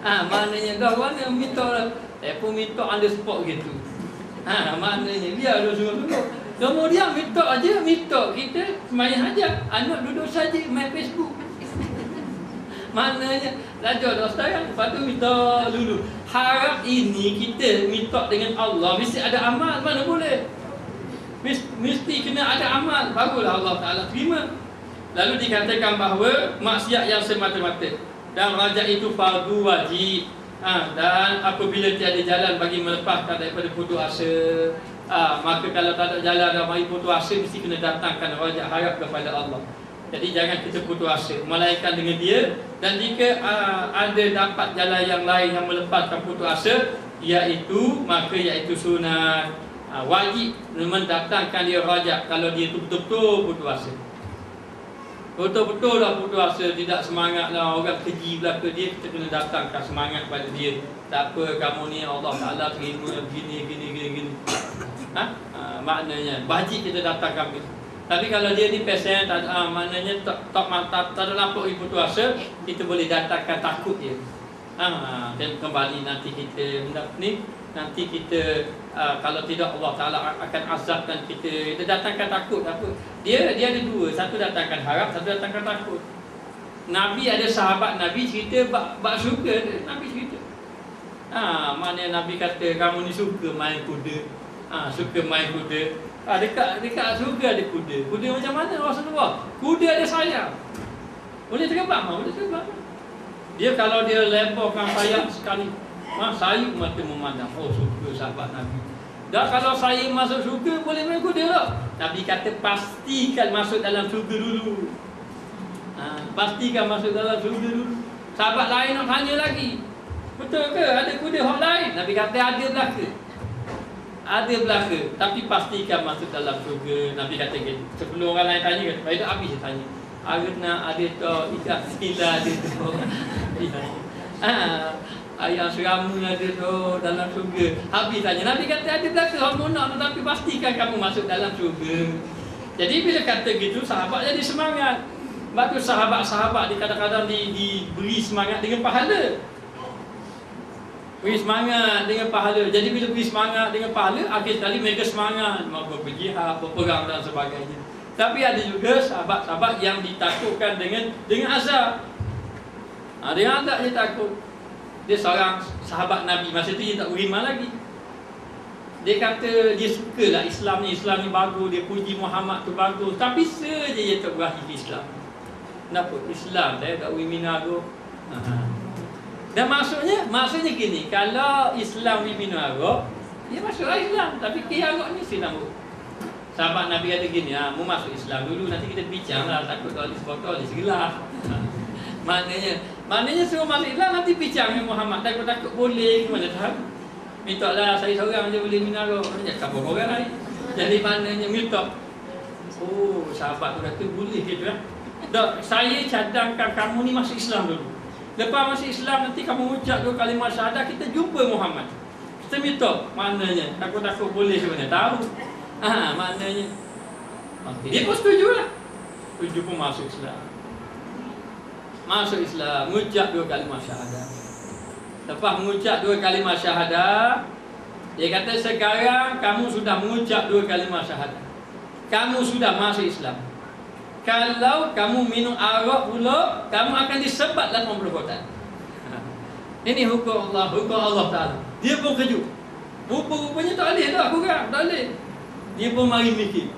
Maknanya dah orang yang minta pun minta on the spot gitu. Maknanya biar dia sungguh-sungguh. Kemudian minta kita sembahyang hajat, anak duduk saja main Facebook. Maknanya raja dah sekarang, lepas tu minta dulu. Harap ini kita minta dengan Allah, mesti ada amal, mana boleh. Mesti kena ada amal, barulah Allah Ta'ala terima. Lalu dikatakan bahawa maksiat yang semata-mata dan raja itu fardu wajib. Dan apabila tiada jalan bagi melepaskan daripada putus asa, maka kalau tak ada jalan dan bagi putus asa, mesti kena datangkan raja, harap kepada Allah. Jadi jangan kita putus asa, melainkan dengan dia. Dan jika ada dapat jalan yang lain yang melepaskan putus asa, iaitu sunat, wajib mendatangkan dia raja kalau dia tu betul-betul putus asa. Betul-betul lah putus asa, tidak semangat lah, orang keji belaka dia, kita kena datangkan semangat pada dia. Tak apa, kamu ni Allah Ta'ala terima gini. Maknanya wajib kita datangkan dia. Tapi kalau dia ni pesen, maknanya tak ada nampak putus asa, kita boleh datangkan takut dia. Dan kembali nanti kita nanti kita kalau tidak Allah Ta'ala akan azabkan kita. Dia datangkan takut apa? Dia ada dua, satu datangkan harap, satu datangkan takut. Nabi ada sahabat Nabi cerita bak syurga, Nabi cerita. Mana Nabi kata kamu ni suka main kuda. Suka main kuda. Dekat syurga ada kuda. Kuda macam mana Rasulullah? Kuda ada sayap. Boleh terbang, boleh terbang. Dia kalau dia lebarkan sayap sekali, sayup mata memandang. Oh, suka sahabat Nabi. Dan kalau saya masuk syurga, boleh main kuda tak? Nabi kata pastikan masuk dalam syurga dulu. Pastikan masuk dalam syurga dulu. Sahabat lain nak tanya lagi, betul ke ada kuda hak lain? Nabi kata ada belaka. Ada belaka, tapi pastikan masuk dalam syurga. Nabi kata gitu. Sebelum orang lain tanya, kata, baik habis dia tanya. Ada tu, ikat sila ada tu. Ayam serama ada tu dalam syurga. Habis tanya, Nabi kata ada belaka kamu nak, tetapi pastikan kamu masuk dalam syurga. Jadi bila kata gitu, sahabat jadi semangat. Sebab tu sahabat-sahabat kadang-kadang diberi semangat dengan pahala. Beri semangat dengan pahala. Jadi bila beri semangat dengan pahala, akhir sekali mereka semangat mau berjihad, berperang dan sebagainya. Tapi ada juga sahabat-sahabat yang ditakutkan dengan azab. Dengan azab dia takut. Dia seorang sahabat Nabi, masa tu dia tak beriman lagi. Dia kata dia sukalah Islam ni bagus, dia puji Muhammad tu bagus, tapi saja dia tak berakhir Islam. Kenapa? Islam saya tak beriman tu. Dan maksudnya gini, kalau Islam beriman tu, dia masuklah Islam, tapi kiamat ni Islam. Sahabat Nabi kata gini, mu masuk Islam dulu, nanti kita bincang lah, takut tulis botol, tulis gelas. Maknanya suruh masuk Islam, nanti bincang dengan Muhammad. Takut boleh, mana tahu. Mintalah saya seorang je boleh minum rok. Tak apa orang lain. Jadi maknanya minta. Oh, sahabat tu kata boleh gitu lah. Tak, saya cadangkan kamu ni masuk Islam dulu. Lepas masuk Islam, nanti kamu ucap dua kalimah syahadah, kita jumpa Muhammad. Kita minta, maknanya takut boleh sebenarnya. Tahu. Maknanya. Dia pun setuju lah. Setuju pun masuk Islam. Masuk Islam, mengucap dua kalimah syahadah. Lepas mengucap dua kalimah syahadah, dia kata sekarang kamu sudah mengucap dua kalimah syahadah, kamu sudah masuk Islam. Kalau kamu minum arak pula, kamu akan disebat 80 perbuatan. Ini hukum Allah Ta'ala. Dia pun kejut. Rupanya tak boleh dah kurang, tak boleh. Dia pun mari mikir.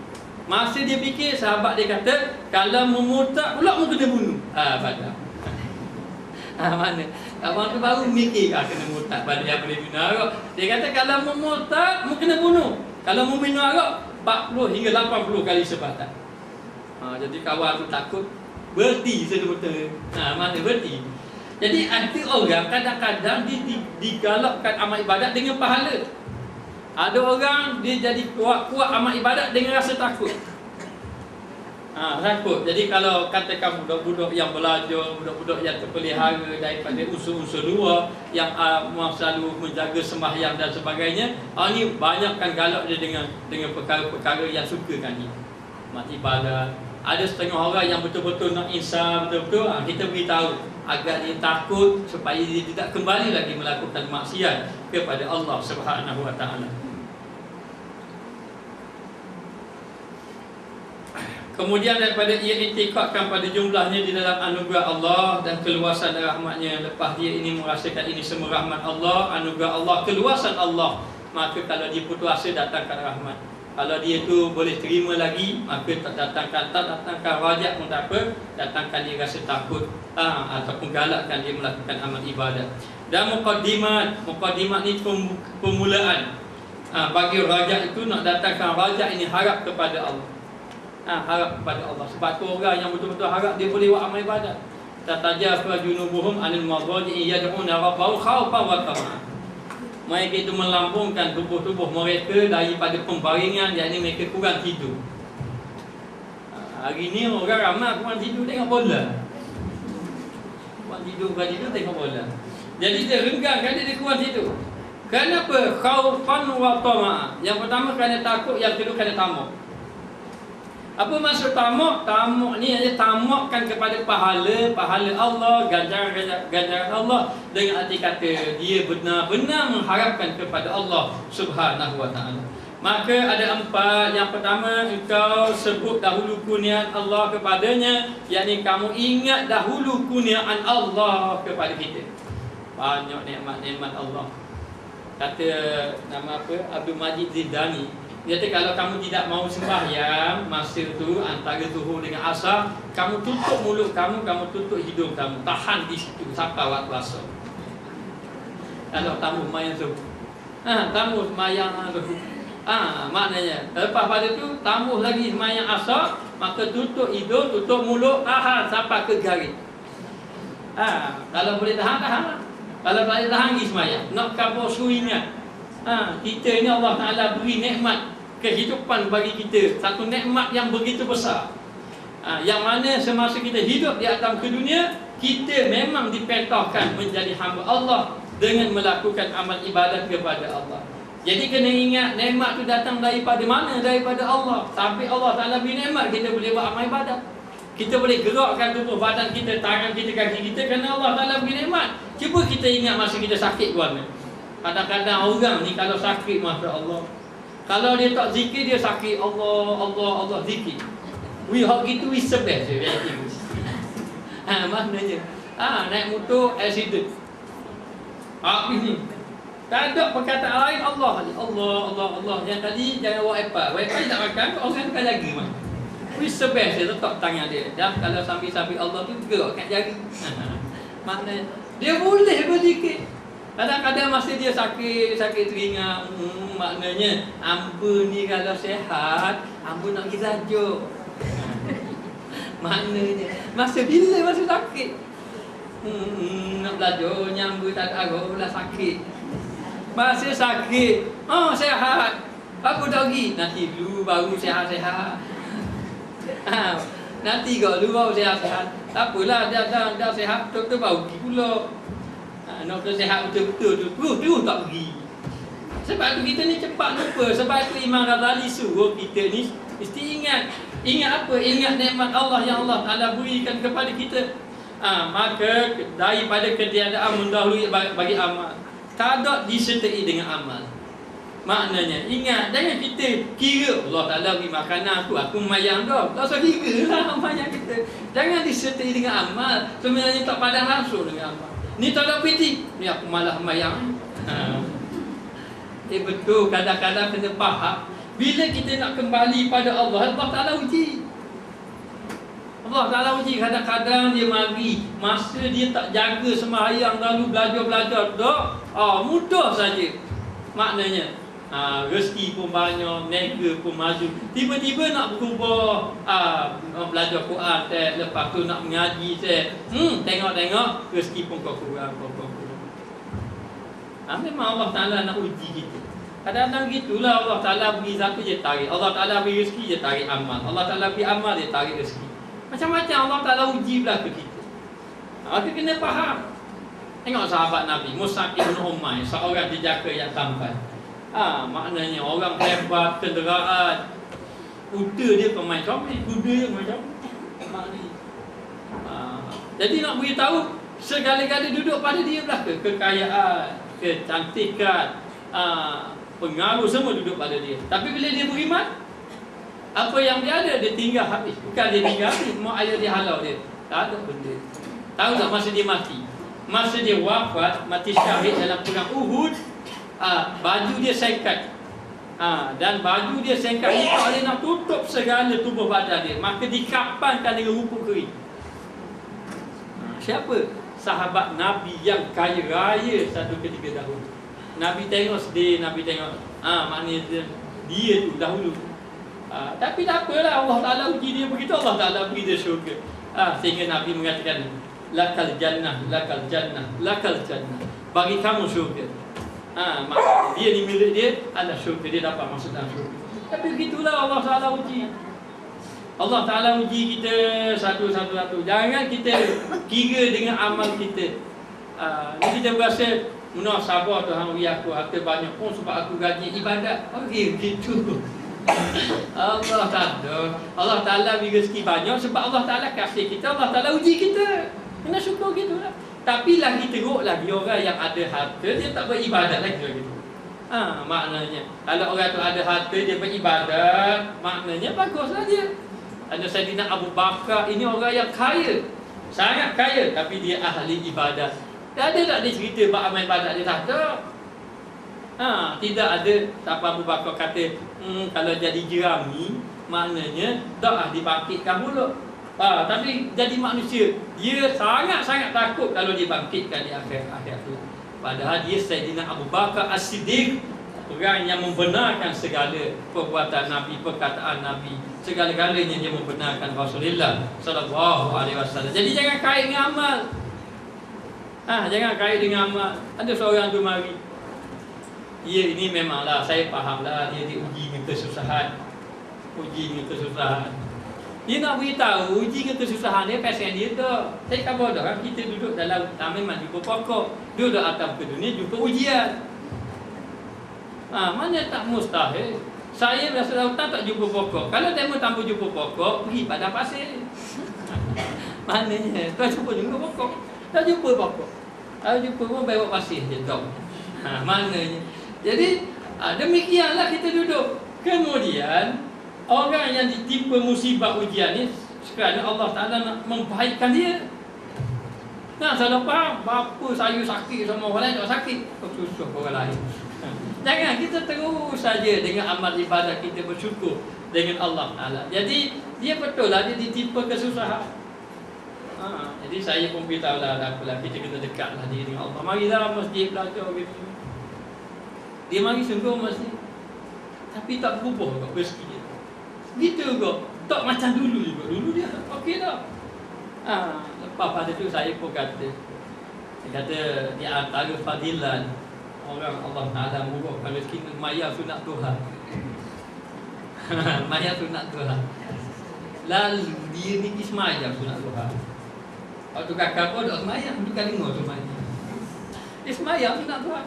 Masa dia fikir, sahabat dia kata, kalau memutak pula mu kena bunuh. Pada. Mana? Abang tu baru mikir kena mutak pada yang boleh minum arak. Dia kata kalau memutak mu kena bunuh. Kalau mu minum arak 40 hingga 80 kali sebatan. Jadi kawan tu takut berhenti serta-merta. Mana berhenti? Jadi ada orang kadang-kadang digalakkan amal ibadat dengan pahala. Ada orang dia jadi kuat-kuat amal ibadat dengan rasa takut. Takut. Jadi kalau katakan budak-budak yang belajar, budak-budak yang terpelihara daripada unsur-unsur luar yang selalu menjaga sembahyang dan sebagainya, ni banyakkan galak dia dengan perkara-perkara yang sukakan dia. Mati ibadat. Ada setengah orang yang betul-betul nak insaf, betul-betul kita beritahu agar dia takut supaya dia tidak kembali lagi melakukan maksiat kepada Allah Subhanahu Wa Taala. Kemudian daripada ia itikadkan pada jumlahnya di dalam anugerah Allah dan keluasan rahmatnya. Lepas dia ini merasakan ini semua rahmat Allah, anugerah Allah, keluasan Allah, maka kalau dia putus asa datangkan rahmat. Kalau dia tu boleh terima lagi, maka tak datangkan rajak pun tak apa, datangkan dia rasa takut ataupun galakkan dia melakukan amal ibadat. Dan mukaddimat ni permulaan. Bagi rajak itu nak datangkan rajak ini harap kepada Allah. Harap kepada Allah. Sebab tu orang yang betul-betul harap dia boleh buat amal ibadat. Tatajafa junubuhum anil madhaji'i yad'una rabbahum khaufan wa tama'an. Mereka itu melambungkan tubuh-tubuh mereka daripada pembaringan, yakni mereka kurang tidur. Hari ni orang ramai kurang tidur tengok bola. Kurang tidur tengok bola. Jadi dia renggangkan dia kurang tidur. Kenapa? Khaufan wa tama'an. Yang pertama kerana takut, yang kedua kerana tamak. Apa maksud tamak? Tamak ni hanya tamakkan kepada pahala Allah, ganjaran Allah, dengan arti kata dia benar-benar mengharapkan kepada Allah Subhanahu wa taala. Maka ada 4. Yang pertama, engkau sebut dahulu kurniaan Allah kepadanya, yakni kamu ingat dahulu kurniaan Allah kepada kita. Banyak nikmat-nikmat Allah. Kata nama apa? Abdul Majid Zindani. Dia kata kalau kamu tidak mau sembahyang masa tu antara zuhur dengan asar, kamu tutup mulut kamu tutup hidung kamu, tahan di situ sampai waktu asar. Kalau tamu sembahyang zuhur, tamu sembahyang zuhur, maknanya lepas pada tu tambah lagi sembahyang asar, maka tutup hidung, tutup mulut, tahan sampai ke garis. Kalau boleh tahan. Kalau tak boleh tahan pergi sembahyang. Nak kabur ingat. Kita ni Allah Ta'ala beri nikmat kehidupan bagi kita, satu nikmat yang begitu besar, yang mana semasa kita hidup di atas ke dunia, kita memang dipetahkan menjadi hamba Allah dengan melakukan amal ibadat kepada Allah. Jadi kena ingat nikmat tu datang daripada mana? Daripada Allah. Sampai Allah Ta'ala beri nikmat, kita boleh buat amal ibadat, kita boleh gerakkan tubuh badan kita, tangan kita, kaki kita, kerana Allah Ta'ala beri nikmat. Cuba kita ingat masa kita sakit ke mana. Kadang-kadang orang ni kalau sakit, Masya Allah, kalau dia tak zikir, dia sakit. Allah zikir. Hak gitu sebab je. Maknanya naik motor, accident. Habis ni tak ada perkataan lain, Allah. Yang tadi jangan buat apa tak makan, orang tak jaga mah. Sebab je letak tangan dia. Dan kalau sambil-sambil Allah tu gerakkan jari. Maknanya dia boleh berzikir. Kadang-kadang masa dia sakit telinga, maknanya hamba ni kalau sihat, hamba nak pergi rajuk. Maknanya masa bila masa sakit, nak belajar, hamba tak ada arah lah sakit. Masa sakit, sihat, apa tak pergi? Nanti dulu baru sihat-sihat. Nanti dulu baru sihat-sihat. Tak apalah, dah sihat, betul-betul baru pergi pula. Nak sihat betul-betul tu tak pergi. Sebab tu kita ni cepat lupa. Sebab tu Imam Ghazali suruh kita ni mesti ingat apa? Ingat nikmat Allah yang Allah Ta'ala berikan kepada kita. Maka daripada ketiadaan mendahului bagi amal, tak ada disertai dengan amal. Maknanya ingat, jangan kita kira Allah Ta'ala beri makanan aku mayang dah. Tak usah kira lah mayang kita. Jangan disertai dengan amal. Sebenarnya tak padan langsung dengan amal. Ni tak ada piti, ni aku malah mayang. Betul, kadang-kadang kena faham. Bila kita nak kembali pada Allah, Allah Ta'ala uji. Allah Ta'ala uji. Kadang-kadang dia mari masa dia tak jaga sembahyang, lalu belajar tak, mudah saja. Maknanya rezeki pun banyak, niaga pun maju. Tiba-tiba nak berubah, belajar Quran, lepas tu nak mengaji, tengok-tengok rezeki pun kau kurang. Memang Allah Ta'ala nak uji kita. Kadang-kadang gitulah, Allah Ta'ala beri satu je tarik, Allah Ta'ala beri rezeki je tarik amal, Allah Ta'ala beri amal je tarik rezeki. Macam-macam Allah Ta'ala uji belaka kita. Kita kena faham. Tengok sahabat Nabi Mus'ab bin Umair, seorang jejaka yang tampan. Maknanya orang hebat, kenderaan, kuda dia pemain comel, kuda dia macam maknanya. Jadi nak beritahu, segala-gala duduk pada dia belaka. Kekayaan, kecantikan, pengaruh semua duduk pada dia. Tapi bila dia beriman, Apa yang dia ada, dia tinggal habis. Bukan dia tinggal habis, mak ayah dia halau dia. Tak ada benda. Tahu tak masa dia mati? Masa dia wafat, mati syahid dalam perang Uhud, baju dia sengkat. Dan baju dia sengkat ni tak boleh nak tutup segala tubuh badan dia. Maka dikapankan dengan rumput kering. Siapa? Sahabat Nabi yang kaya raya satu ketika dahulu. Nabi tengok sedih, Nabi tengok maknanya dia tu dahulu. Tapi tak apalah, Allah Ta'ala uji dia begitu, Allah Ta'ala beri dia syurga. Sehingga Nabi mengatakan, lakal jannah, lakal jannah, lakal jannah, bagi kamu syurga. Maksudnya dia ni milik dia, ada syurga, dia dapat masuk dalam syurga. Tapi begitulah Allah Ta'ala uji. Allah Ta'ala uji kita satu-satu. Jangan kita kira dengan amal kita. Ni kita berasa, Munah sabar Tuhan beri aku harta banyak pun sebab aku gaji ibadat. Okey, gitu. Allah Ta'ala, Allah Ta'ala beri rezeki banyak sebab Allah Ta'ala kasih kita, Allah Ta'ala uji kita. Kena syukur gitu lah. Tapi lagi teruk lagi orang yang ada harta, dia tak beribadat lagi gitu. Maknanya kalau orang tu ada harta, dia beribadat, maknanya baguslah dia. Ada Saidina Abu Bakar, ini orang yang kaya, sangat kaya, tapi dia ahli ibadat. Ada tak dia cerita bab amal ibadat dia? Tak ada. Tidak ada. Siapa Abu Bakar kata, kalau jadi jerami, maknanya tak dibangkitkan pula. Tapi jadi manusia, dia sangat-sangat takut kalau dibangkitkan di akhir tu. Padahal dia Saidina Abu Bakar As-Siddiq, orang yang membenarkan segala perbuatan Nabi, perkataan Nabi, segala-galanya dia membenarkan Rasulullah sallallahu alaihi wasallam. Jadi jangan kait dengan amal. Jangan kait dengan amal. Ada seorang tu mari. Ya, ini memanglah saya fahamlah dia diuji dengan kesusahan. Uji dengan kesusahan. Dia nak beritahu uji dengan kesusahan dia pasal dia tu. Saya khabar dah kita duduk dalam memang jumpa pokok, duduk atas ke dunia jumpa ujian. Mana tak mustahil. Saya biasa lautan tak jumpa pokok. Kalau demo tanpa jumpa pokok, pergi pada pasir. Maknanya tak jumpa pokok. Tak jumpa pokok. Kalau jumpa pun bawa pasir je tau. Maknanya. Jadi demikianlah kita duduk. Kemudian orang yang ditimpa musibah ujian ni sekarang Allah Ta'ala nak membaikkan dia. Salah faham, bapa saya sakit sama orang lain tak sakit, susah orang lain. Jangan kita terus saja dengan amal ibadat kita bersyukur dengan Allah Ta'ala. Jadi dia betul lah dia ditimpa kesusahan. Jadi saya pun beritahu lah apalah, kita kena dekatlah dia dengan Allah. Marilah masjid belajar gitu. Dia mari sungguh masjid, tapi tak berubah kok rezeki dia. Gitu kok, tak macam dulu juga. Dulu dia okey dah. Lepas pada tu saya pun kata di antara fadilan orang Allah Ta'ala murahkan rezeki maya sunat Tuhan. Maya sunat Tuhan. Lalu dia ni semaya sunat Tuhan. Waktu kakak pun tak semaya, tu kali dengar semaya. Dia semaya sunat Tuhan.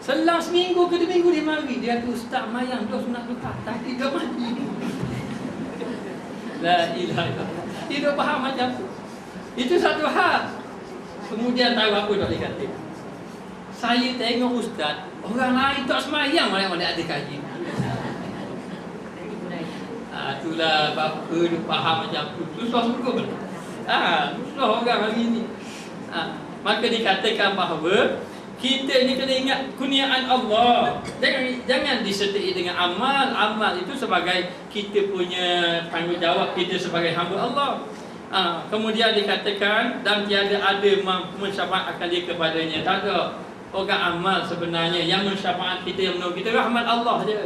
Selang seminggu ke 2 minggu dia mari. Dia kata ustaz mayang tu sunat Tuhan, tapi dia mati. La ilaha illallah. Dia dah faham macam tu. Itu satu hal. Kemudian tahu apa tak dia kata? Saya tengok ustaz, orang lain tak semayang mana-mana ada kaji. Itulah bapa dia faham macam tu. Susah sungguh. Susah orang hari ni. Maka dikatakan bahawa kita ni kena ingat kurniaan Allah. Jangan disertai dengan amal. Amal itu sebagai kita punya tanggungjawab kita sebagai hamba Allah. Kemudian dikatakan dan tiada ada mensyafaatkan dia kepadanya. Tak ada. Orang amal sebenarnya yang mensyafaat kita, yang menolong kita rahmat Allah je.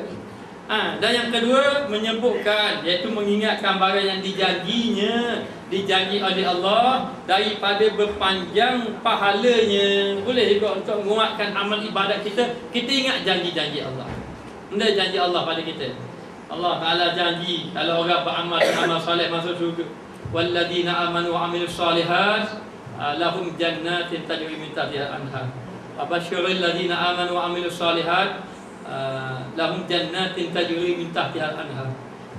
Dan yang kedua menyebutkan, iaitu mengingatkan barang yang dijanji oleh Allah daripada berpanjang pahalanya. Boleh juga untuk menguatkan amal ibadat kita. Kita ingat janji-janji Allah. Benda janji Allah pada kita. Allah Ta'ala janji kalau orang beramal soleh masuk syurga. Walladzina amanu wa amilus solihat lahum jannatin tajri min tahtiha al-anhar. Abashirul ladzina amanu wa amilus solihat lahum jannatin tajri min tahtiha al-anhar.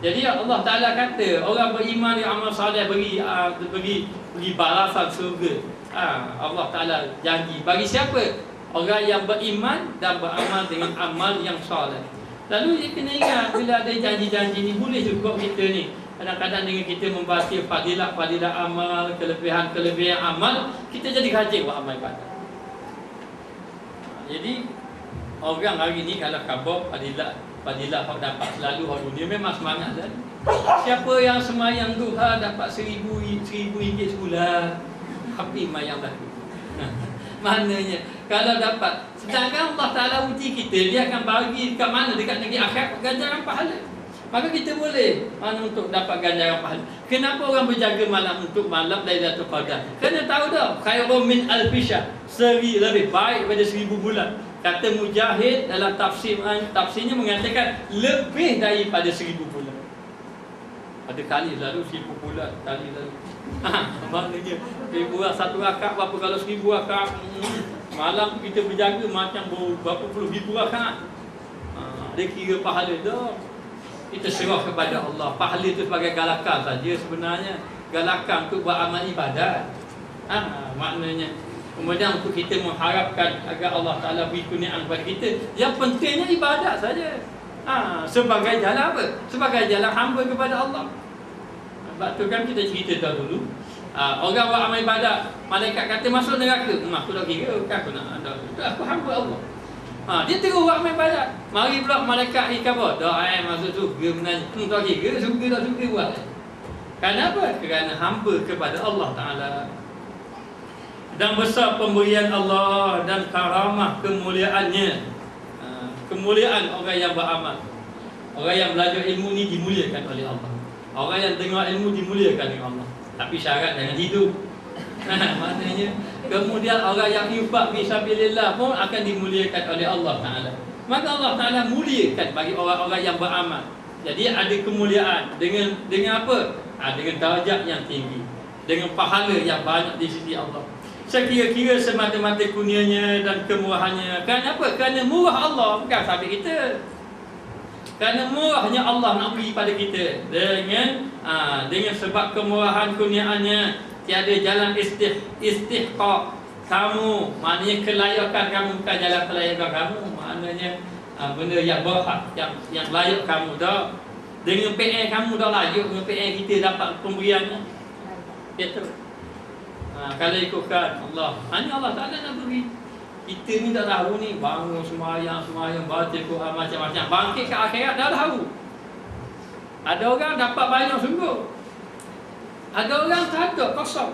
Jadi Allah Ta'ala kata orang beriman yang amal soleh beri balasan surga. Allah Ta'ala janji bagi siapa? Orang yang beriman dan beramal dengan amal yang soleh. Lalu dia kena ingat bila ada janji-janji ni, boleh juga kita ni kadang-kadang dengan kita membaca fadilah-fadilah amal, kelebihan-kelebihan amal, kita jadi rajin buat amal ibadah. Jadi orang hari ni kalau khabar fadilah hak dapat selalu hak dunia, memang semangat dah. Siapa yang semayang duha dapat RM1,000 sebulan, apa mayang dah. Maknanya kalau dapat, sedangkan Allah Ta'ala uji kita, dia akan bagi dekat mana, dekat negeri akhirat ganjaran pahala. Maka kita boleh untuk dapat ganjaran pahala. Kenapa orang berjaga malam untuk malam Lailatul Qadar? Kena tahu dah, khairun min alfi syahr, lebih baik daripada 1000 bulan. Kata Mujahid dalam tafsirnya mengatakan lebih daripada 1000 bulan. Ada kali lalu 1000 bulan, kali lalu. Maknanya 1000 satu rakaat berapa, kalau 1000 rakaat malam kita berjaga macam berapa puluh ribu rakaat. Dia kira pahala dah. Kita serah kepada Allah. Pahala itu sebagai galakan saja sebenarnya. Galakan untuk buat amal ibadat. Maknanya kemudian untuk kita mengharapkan agar Allah Ta'ala beri kurniaan kepada kita, yang pentingnya ibadat saja. Sebagai jalan apa? Sebagai jalan hamba kepada Allah. Sebab tu kan kita cerita dahulu, orang buat amal ibadat, malaikat kata masuk neraka. Aku tak kira, aku nak ada. Aku hamba Allah. Dia terus buat amal ibadat. Mari pula malaikat ni khabar, dah masuk surga menanya. Tak kira, surga tak surga buat. Kenapa? Kerana hamba kepada Allah Ta'ala. Dan besar pemberian Allah dan karamah kemuliaannya. Kemuliaan orang yang beramal. Orang yang belajar ilmu ni dimuliakan oleh Allah. Orang yang dengar ilmu dimuliakan oleh Allah. Tapi syarat jangan hidup. Maknanya kemudian orang yang infak fisabilillah pun akan dimuliakan oleh Allah Ta'ala. Maka Allah Ta'ala muliakan bagi orang-orang yang beramal. Jadi ada kemuliaan dengan apa? Dengan darjat yang tinggi, dengan pahala yang banyak di sisi Allah. Sekira-kira semata-mata kurnianya dan kemurahannya. Kerana apa? Kerana murah Allah, bukan sahabat kita. Kerana murahnya Allah nak beri pada kita. Dengan sebab kemurahan kurniaannya, tiada jalan istihqaq kamu, maknanya kelayakan kamu, bukan jalan kelayakan kamu. Maknanya benda yang berhak, yang layak kamu dah. Dengan PN kamu dah layak, dengan PN kita dapat pemberiannya. Itu. Kalau ikutkan Allah, hanya Allah Ta'ala nak beri. Kita ni tak tahu ni, bangun semayang, baca Quran macam-macam, bangkit ke akhirat dah tahu. Ada orang dapat banyak sungguh, ada orang tak ada, kosong.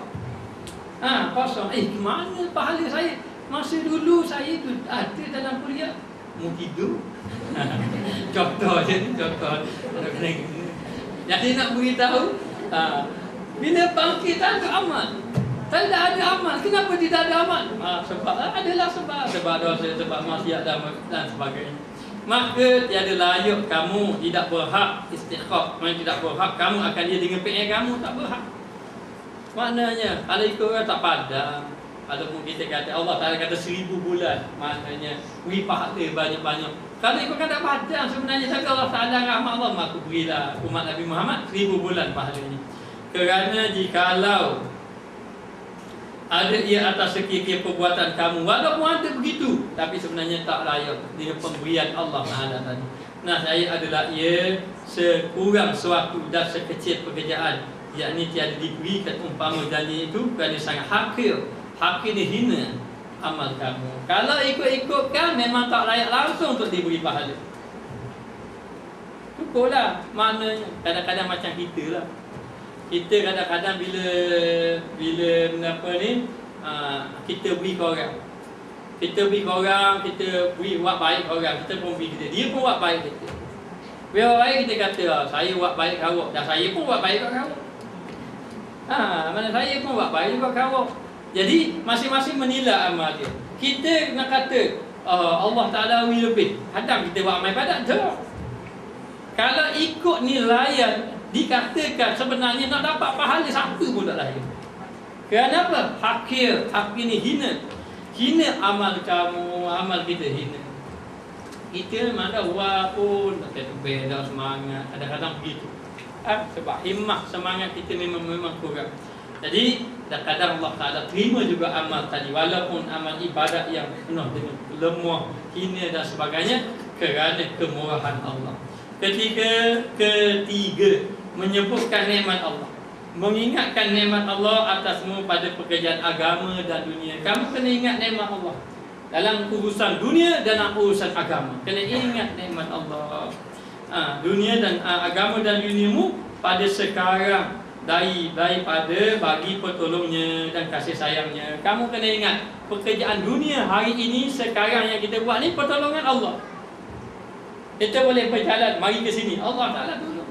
Kosong. Mana pahala saya? Masa dulu saya tu ada dalam kuliah, mau tidur. Contoh je ni, contoh. Jadi nak beritahu, bila bangkit tak ada amal. Tak ada amal. Kenapa tidak ada amal? Sebab adalah sebab dosa, sebab maksiat dan sebagainya. Maka tiada layak kamu, tidak berhak istihqaq. Maksudnya tidak berhak kamu akan dia dengan PN kamu, tak berhak. Maknanya kalau ikut orang tak padam. Kalau kita kata Allah Ta'ala kata 1000 bulan, maknanya beri pahala banyak-banyak. Kalau ikutkan tak padam sebenarnya, saja Allah Ta'ala rahmat Allah, maka berilah umat Nabi Muhammad 1000 bulan pahalanya. Kerana jikalau ada ia atas sekir-kir perbuatan kamu, walaupun ada begitu, tapi sebenarnya tak layak dengan pemberian Allah Ta'ala tadi. Nah, saya adalah ia sekurang suatu dan sekecil pekerjaan, yakni tiada diberikan umpama janji itu, kerana sangat hakir. Hakir ni hina amal kamu. Kalau ikut-ikutkan memang tak layak langsung untuk diberi pahala. Cukuplah. Maknanya kadang-kadang macam kita lah. Kita kadang-kadang bila apa ni, kita beri ke orang. Kita beri buat baik ke orang, kita pun beri kita. Dia pun buat baik kita. Dia buat baik, kita kata, saya buat baik ke awak, dan saya pun buat baik ke awak. Mana saya pun buat baik juga ke awak. Jadi masing-masing menilai amal dia. Kita nak kata Allah Ta'ala beri lebih, hadam kita buat amal ibadat dah. Kalau ikut nilaian, dikatakan sebenarnya nak dapat pahala satu pun tak layak. Kerana apa? Hakir ni hina. Hina amal kamu, amal kita hina. Kita mana buat pun tak beda semangat, kadang-kadang begitu. Sebab himmah semangat kita memang kurang. Jadi kadang-kadang Allah Ta'ala terima juga amal tadi, walaupun amal ibadat yang penuh dengan lemah, hina dan sebagainya, kerana kemurahan Allah. Ketiga, menyebutkan nikmat Allah, mengingatkan nikmat Allah atasmu pada pekerjaan agama dan dunia. Kamu kena ingat nikmat Allah dalam urusan dunia dan urusan agama. Kena ingat nikmat Allah. Dunia dan agama dan duniamu pada sekarang daripada bagi pertolongnya dan kasih sayangnya. Kamu kena ingat pekerjaan dunia hari ini sekarang yang kita buat ni pertolongan Allah. Kita boleh berjalan mari ke sini, Allah Ta'ala tolong.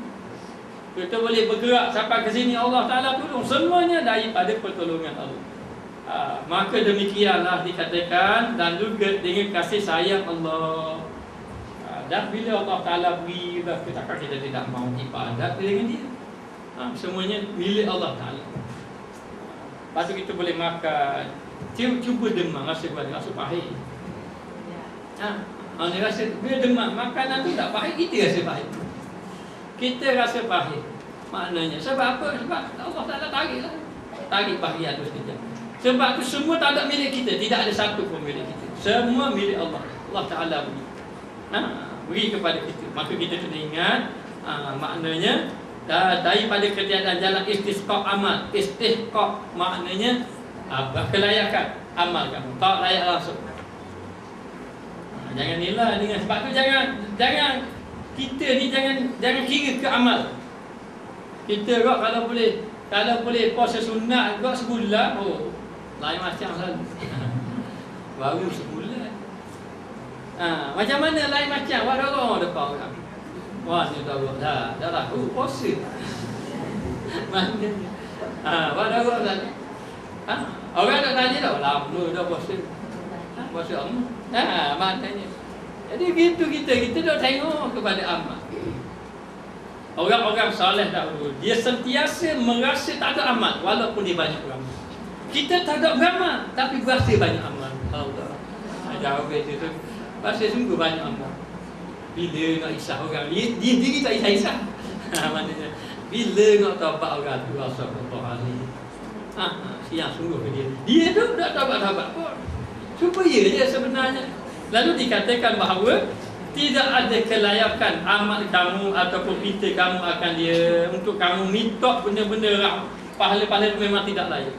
Kita boleh bergerak sampai ke sini, Allah Ta'ala tolong. Semuanya daripada pertolongan Allah. Maka demikianlah dikatakan dan juga dengan kasih sayang Allah. Dan bila Allah Ta'ala beri, takkan kita tidak mahu ibadat dengan dia. Semuanya milik Allah Ta'ala. Lepas tu kita boleh makan. Cuba demam, rasa pahit. Dia rasa, bila demam, makanan tu tak pahit, kita rasa pahit. Kita rasa pahit. Maknanya, sebab apa? Sebab Allah Ta'ala tarik bahagian tu sekejap. Sebab tu semua tak ada milik kita. Tidak ada satu pun milik kita. Semua milik Allah. Allah Ta'ala beri. Beri kepada kita. Maka kita kena ingat, maknanya daripada ketiadaan jalan istisqa amal. Istisqa maknanya kelayakan amal kamu. Tak layak langsung. Jangan nilai dengan sebab tu jangan kita ni jangan kira ke amal. Kita kalau boleh puasa sunat sebulan, lain macam selalu. Baru sebulan. Macam mana lain macam? Wah depan orang. Wah ni dah puasa. Maknanya wah dah. Orang tak tanya dah lama dah puasa. Puasa Allah. Maknanya. Jadi gitu kita dah tengok kepada amal. Orang-orang soleh dahulu, dia sentiasa merasa tak ada amal walaupun dia banyak beramal. Kita tak ada beramal tapi berasa banyak amal. Allah. Jawab itu tu. Berasa sungguh banyak amal. Bila nak isah orang, dia diri tak isah. Maknanya bila nak taubat orang tu sallallahu alaihi. Siang sungguh ke dia. Dia tu tak taubat pun. Supaya je sebenarnya. Lalu dikatakan bahawa tidak ada kelayakan amal kamu ataupun pinta kamu akan dia untuk kamu minta benda-benda pahala-pahala memang tidak layak.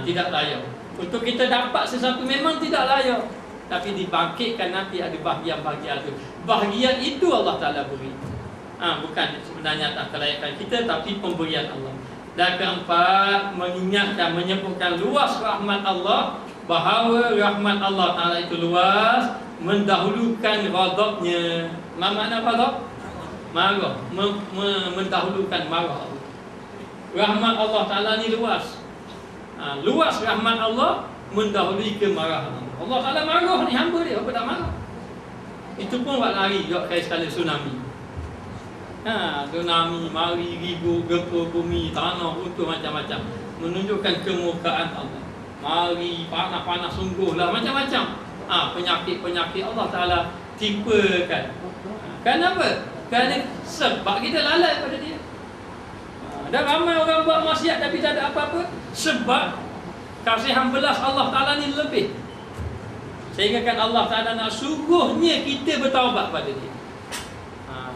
Tidak layak. Untuk kita dapat sesuatu memang tidak layak. Tapi dibangkitkan nanti ada bahagian-bahagian itu. Bahagian itu Allah Ta'ala beri. Bukan sebenarnya tak kelayakan kita, tapi pemberian Allah. Dan keempat, mengingat dan menyebutkan luas rahmat Allah, bahawa rahmat Allah Ta'ala itu luas, mendahulukan ghadabnya. Makna ghadab? Marah. Mendahulukan marah Allah. Rahmat Allah Ta'ala ni luas. Luas rahmat Allah mendahului kemarahan Allah. Allah Ta'ala marah ni hamba dia, apa tak marah? Itu pun buat lari juga kaya sekali tsunami. Tsunami, mari, ribu, gempa bumi, tanah, runtuh macam-macam, menunjukkan kemurkaan Allah. Mari, panas-panas sungguh lah, macam-macam. Penyakit-penyakit Allah Ta'ala timpakan. Kenapa? Kerana sebab kita lalai pada dia. Dan ramai orang buat maksiat tapi tak ada apa-apa. Sebab kasihan belas Allah Ta'ala ni lebih. Sehingga kan Allah Ta'ala nak suruhnya kita bertaubat pada dia.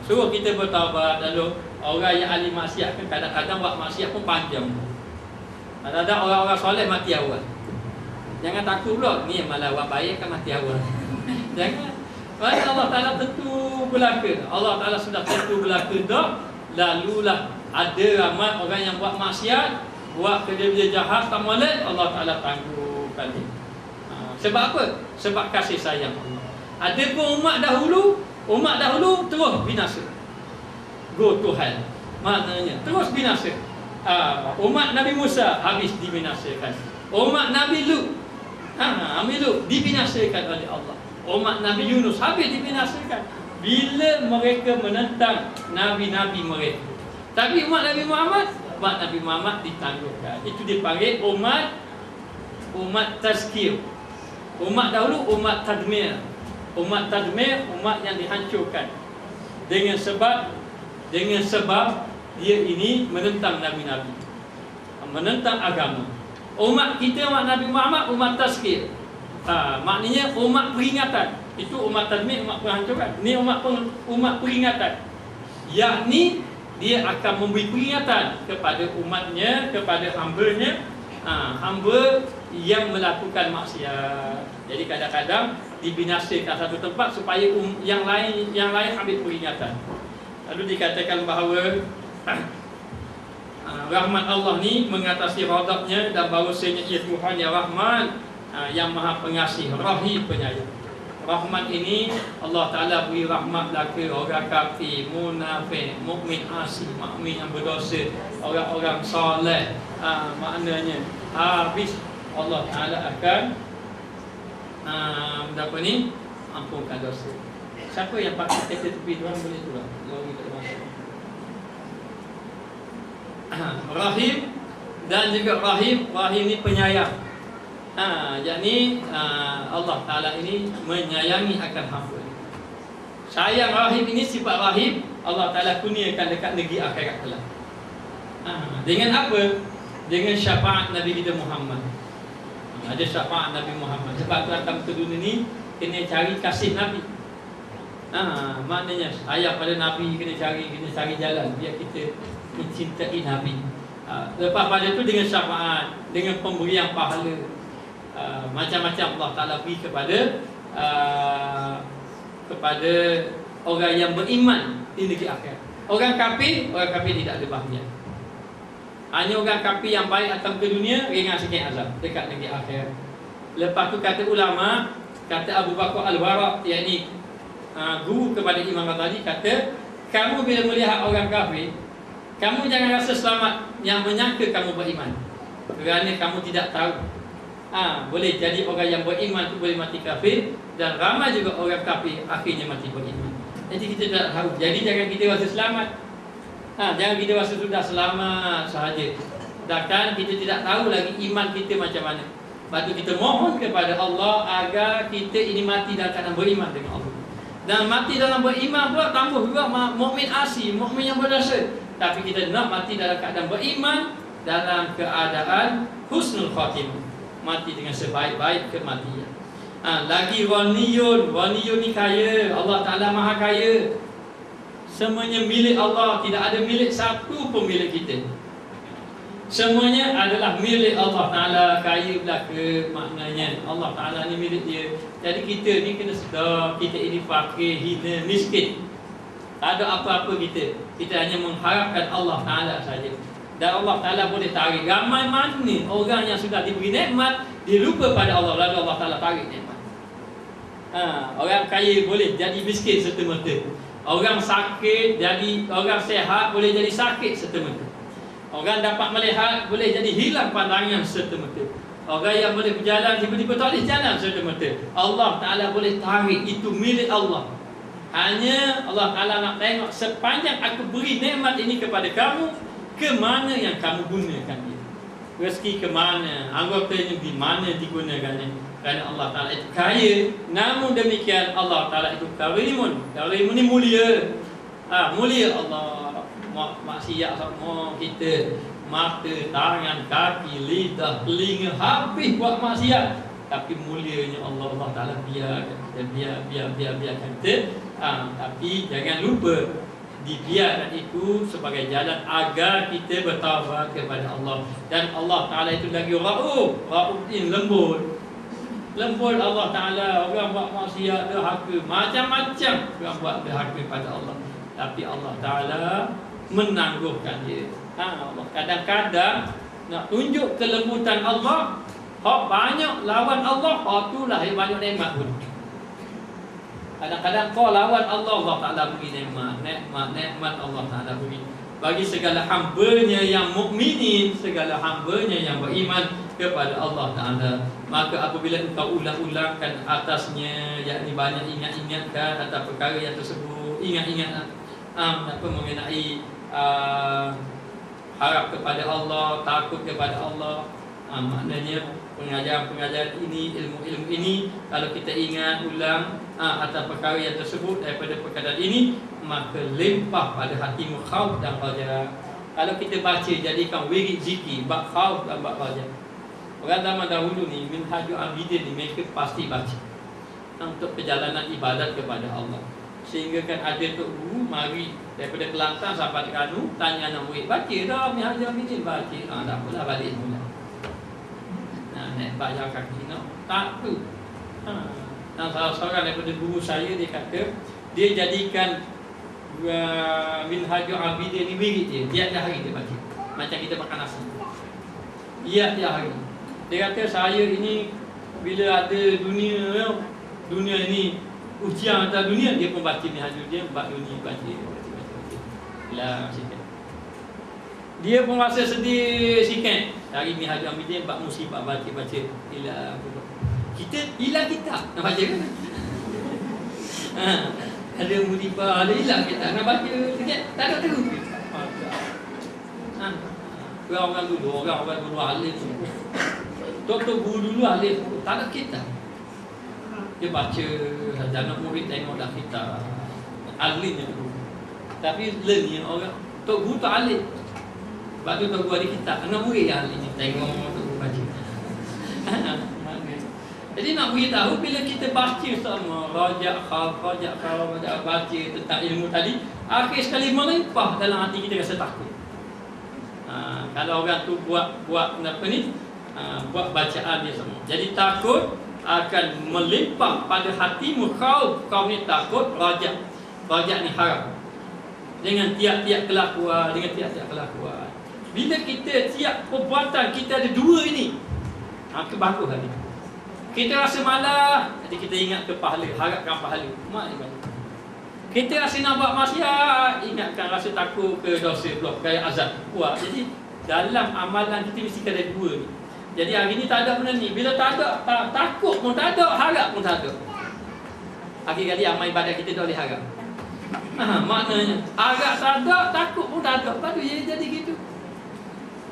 Suruh kita bertaubat. Lalu orang yang ahli maksiat kan kadang-kadang buat maksiat pun panjang. Kadang-kadang orang-orang soleh mati awal. Jangan takut pula, ni malah buat baik kan mati awal. Jangan. Maka Allah Ta'ala tentu belaka. Allah Ta'ala sudah tentu belaka dah. Lalulah ada ramai orang yang buat maksiat, buat kerja-kerja jahat, tak molek, Allah Ta'ala tangguhkan dia. Sebab apa? Sebab kasih sayang Allah. Ada pun umat dahulu terus binasa. Go to hell. Maknanya terus binasa. Umat Nabi Musa habis dibinasakan. Umat Nabi Lut dibinasakan oleh Allah. Umat Nabi Yunus habis dibinasakan bila mereka menentang nabi-nabi mereka. Tapi umat Nabi Muhammad ditangguhkan. Itu dipanggil umat tazkir. Umat dahulu umat tadmir. Umat tadmir, umat yang dihancurkan dengan sebab dia ini menentang nabi-nabi, menentang agama. Umat kita, umat Nabi Muhammad, umat tazkir. Maknanya umat peringatan. Itu umat tadmir, umat penghancuran. Ni umat peringatan. Yakni dia akan memberi peringatan kepada umatnya, kepada hambanya, hamba yang melakukan maksiat. Jadi kadang-kadang dibinasakan satu tempat supaya yang lain ambil peringatan. Lalu dikatakan bahawa rahmat Allah ni mengatasi ghadabnya, dan bahawasanya ia Tuhan yang rahman, yang maha pengasih, rahim, penyayang. Rahmat ini Allah Ta'ala beri rahmat ke orang kafir, munafik, mukmin asli, mukmin yang berdosa, orang-orang soleh. Maknanya habis Allah Ta'ala akan apa ni, ampunkan dosa. Siapa yang pakai kereta tepi tuan boleh tu lah. Lori tak masuk. Rahim, dan juga Rahim ni penyayang. Yakni Allah Ta'ala ini menyayangi akan hamba. Sayang Rahim ini, sifat Rahim Allah Ta'ala kurniakan dekat negeri akhirat kelak. Dengan apa? Dengan syafaat Nabi kita Muhammad. Ada syafaat Nabi Muhammad. Sebab tu datang ke dunia ni kena cari kasih Nabi. Maknanya ayat pada Nabi kena cari jalan biar kita mencintai Nabi. Lepas pada itu dengan syafaat, dengan pemberian pahala, macam-macam Allah Ta'ala beri kepada orang yang beriman di negeri akhirat. Orang kafir tidak ada bahagia. Hanya orang kafir yang baik datang ke dunia, ringan sikit azab dekat negeri akhirat. Lepas tu kata ulama, kata Abu Bakar Al-Waraq, yakni guru kepada Imam Ghazali, kata, kamu bila melihat orang kafir, kamu jangan rasa selamat yang menyangka kamu beriman, kerana kamu tidak tahu. Boleh jadi orang yang beriman tu boleh mati kafir, dan ramai juga orang kafir akhirnya mati beriman. Jadi kita tak tahu. Jadi jangan kita rasa selamat. Jangan kita rasa sudah selamat sahaja. Bahkan kita tidak tahu lagi iman kita macam mana. Lepas tu kita mohon kepada Allah agar kita ini mati dalam keadaan beriman dengan Allah. Dan mati dalam beriman pula tambah juga mukmin asli, mukmin yang berdosa. Tapi kita nak mati dalam keadaan beriman, dalam keadaan husnul khatimah, mati dengan sebaik-baik kematian. Lagi ghaniyun ni kaya. Allah Ta'ala maha kaya. Semuanya milik Allah, tidak ada milik satu pun milik kita. Semuanya adalah milik Allah Ta'ala. Kaya belaka, maknanya Allah Ta'ala ni milik dia. Jadi kita ni kena sedar, kita ini fakir, hina, miskin. Tak ada apa-apa kita. Kita hanya mengharapkan Allah Ta'ala saja. Dan Allah Ta'ala boleh tarik. Ramai mana orang yang sudah diberi nikmat, dia lupa pada Allah, lalu Allah Ta'ala tarik nikmat. Orang kaya boleh jadi miskin serta-merta. Orang sakit jadi, orang sehat boleh jadi sakit serta-merta. Orang dapat melihat boleh jadi hilang pandangan serta-merta. Orang yang boleh berjalan tiba-tiba tak boleh jalan serta-merta. Allah Ta'ala boleh tarik. Itu milik Allah. Hanya Allah Ta'ala nak tengok, sepanjang aku beri nikmat ini kepada kamu, ke mana yang kamu gunakan dia. Rezeki ke mana, anggotanya di mana digunakannya. Kerana Allah Ta'ala itu kaya. Namun demikian Allah Ta'ala itu karimun. Karimun ni mulia. Mulia Allah. Maksiat semua kita, mata, tangan, kaki, lidah, telinga, habis buat maksiat. Tapi mulianya Allah Ta'ala biarkan kita. Tapi jangan lupa, dibiarkan itu sebagai jalan agar kita bertaubat kepada Allah. Dan Allah Ta'ala itu lagi Ra'uf. Ra'uf ini lembut. Lembut Allah Ta'ala. Orang buat maksiat, derhaka, macam-macam orang buat derhaka pada Allah. Tapi Allah Ta'ala menangguhkan dia. Allah kadang-kadang nak tunjuk kelembutan Allah, hak banyak lawan Allah, hak tu lah banyak nikmat pun. Kadang-kadang kau lawan Allah, Allah Ta'ala beri nikmat Allah Ta'ala beri bagi segala hambanya yang mukminin, segala hambanya yang beriman kepada Allah Ta'ala. Maka apabila engkau ulang-ulangkan atasnya, yakni banyak ingat-ingatkan atas perkara yang tersebut, ingat-ingat mengenai harap kepada Allah, takut kepada Allah, maknanya pengajaran-pengajaran ini, ilmu-ilmu ini, kalau kita ingat ulang atas perkara yang tersebut daripada perkataan ini, maka limpah pada hatimu khauf dan raja. Kalau kita baca jadikan wirid zikir bab khauf dan bab raja. Orang zaman dahulu ni, Minhajul Abidin ni mereka pasti baca. untuk perjalanan ibadat kepada Allah. Sehingga kan ada tok guru mari daripada Kelantan sampai Terengganu, tanya anak murid, baca dah Minhajul Abidin, baca. Tak apalah, balik mula. Naik bayar kaki nak. Tak tu. Dan salah seorang daripada guru saya, dia kata dia jadikan Minhajul Abidin ni wirid dia. Tiap hari dia baca. Macam kita makan nasi. Tiap hari. Dia kata saya ini bila ada dunia ni ujian atas dunia, dia pun baca Minhajul dia, bab dunia baca. Lah sikit. Dia pun rasa sedih sikit. Hari Minhajul Abidin bab musibah baca. Ilah kita hilang kitab nak baca kan? Ada musibah, ada hilang kitab nak baca sikit, tak ada terus. Orang dulu alim. Tok guru dulu alim, tak ada kitab. Dia baca, anak murid tengok dah kitab. Alimnya dulu. Tapi learning orang tok guru tak alim. Sebab tu tok guru ada kitab, anak murid yang alim tengok tok guru baca. Jadi nak beritahu bila kita baca sama rajak baca tentang ilmu tadi, akhir sekali melimpah dalam hati kita rasa takut. Kalau orang tu buat apa ni? Buat bacaan dia semua. Jadi takut akan melimpah pada hatimu, kau ni takut rajak. Rajak ni harap. Dengan tiap-tiap kelakuan, Bila kita tiap perbuatan kita ada dua ini, bagus hati. Kita rasa malas, jadi kita ingat ke pahala, harapkan pahala. Kita rasa nak buat maksiat, ingatkan rasa takut ke dosa pula, kayak azab. Kuat. Jadi dalam amalan kita mesti ada dua ni. Jadi hari ni tak ada benda ni. Bila tak ada, takut pun tak ada, harap pun tak ada. Akhir-kali amal ibadat kita dah boleh harap. Maknanya harap tak ada, takut pun tak ada. Lepas tu jadi gitu.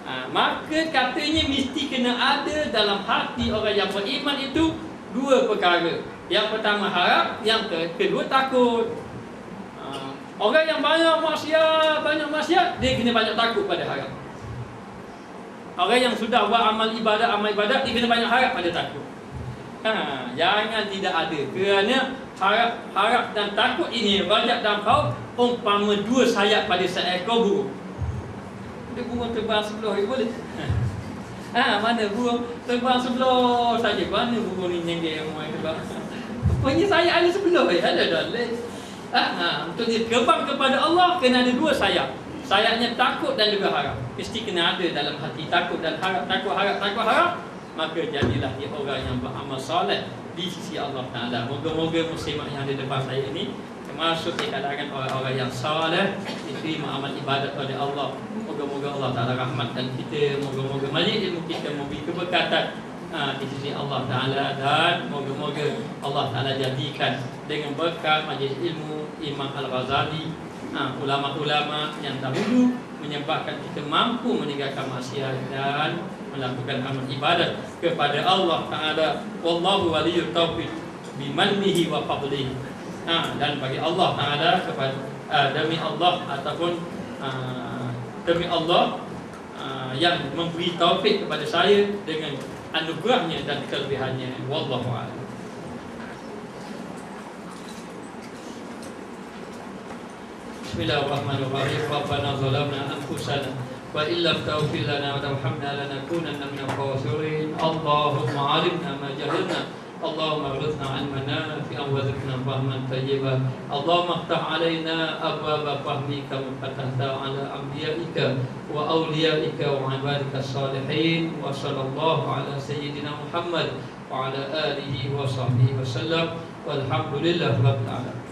Maka katanya mesti kena ada dalam hati orang yang beriman itu dua perkara. Yang pertama harap, yang kedua takut. Orang yang banyak maksiat, dia kena banyak takut pada harap. Orang yang sudah buat amal ibadat, dia kena banyak harap pada takut. Jangan tidak ada. Kerana harap dan takut ini rajak dan khauf umpama dua sayap pada seekor burung. Dia burung terbang sebelah boleh. Mana burung terbang sebelah saja. Mana burung ni nyengger yang terbang. Rupanya sayap ada sebelah. Ada dah. Untuk dia terbang kepada Allah kena ada dua sayap. Sayapnya takut dan juga harap. Mesti kena ada dalam hati takut dan harap. Takut harap. Maka jadilah dia orang yang beramal soleh di sisi Allah Ta'ala. Moga-moga muslimat yang ada depan saya ini termasuk di kalangan orang-orang yang soleh, diterima amal ibadat oleh Allah. Moga-moga Allah Ta'ala rahmatkan kita. Moga-moga majlis ilmu kita memberi keberkatan di sisi Allah Ta'ala. Dan moga-moga Allah Ta'ala jadikan dengan berkat majlis ilmu Imam Al-Ghazali, ulama-ulama yang dahulu menyebabkan kita mampu meninggalkan maksiat dan melakukan amal ibadat kepada Allah Ta'ala. Wallahu waliyut taufiq bimannihi wa fadlihi. Dan bagi Allah Ta'ala kepada demi Allah ataupun demi Allah yang memberi taufik kepada saya dengan anugerahnya dan kelebihannya. Wallahu a'lam. Bismillahirrahmanirrahim. Rabbana zalamna anfusana wa illam taghfir lana wa tarhamna lanakunanna minal khasirin. Allahumma 'allimna ma jahilna. Allahumma arzuqna 'ilman nafi'an wa zidna fahman tayyiban. Allahumma iftah 'alaina abwaaba fahmika wa fatahta 'ala anbiya'ika wa awliya'ika wa 'ibadika as-salihin. Wa sallallahu 'ala sayyidina Muhammad wa 'ala alihi wa sahbihi wa sallam. Walhamdulillahirabbil alamin.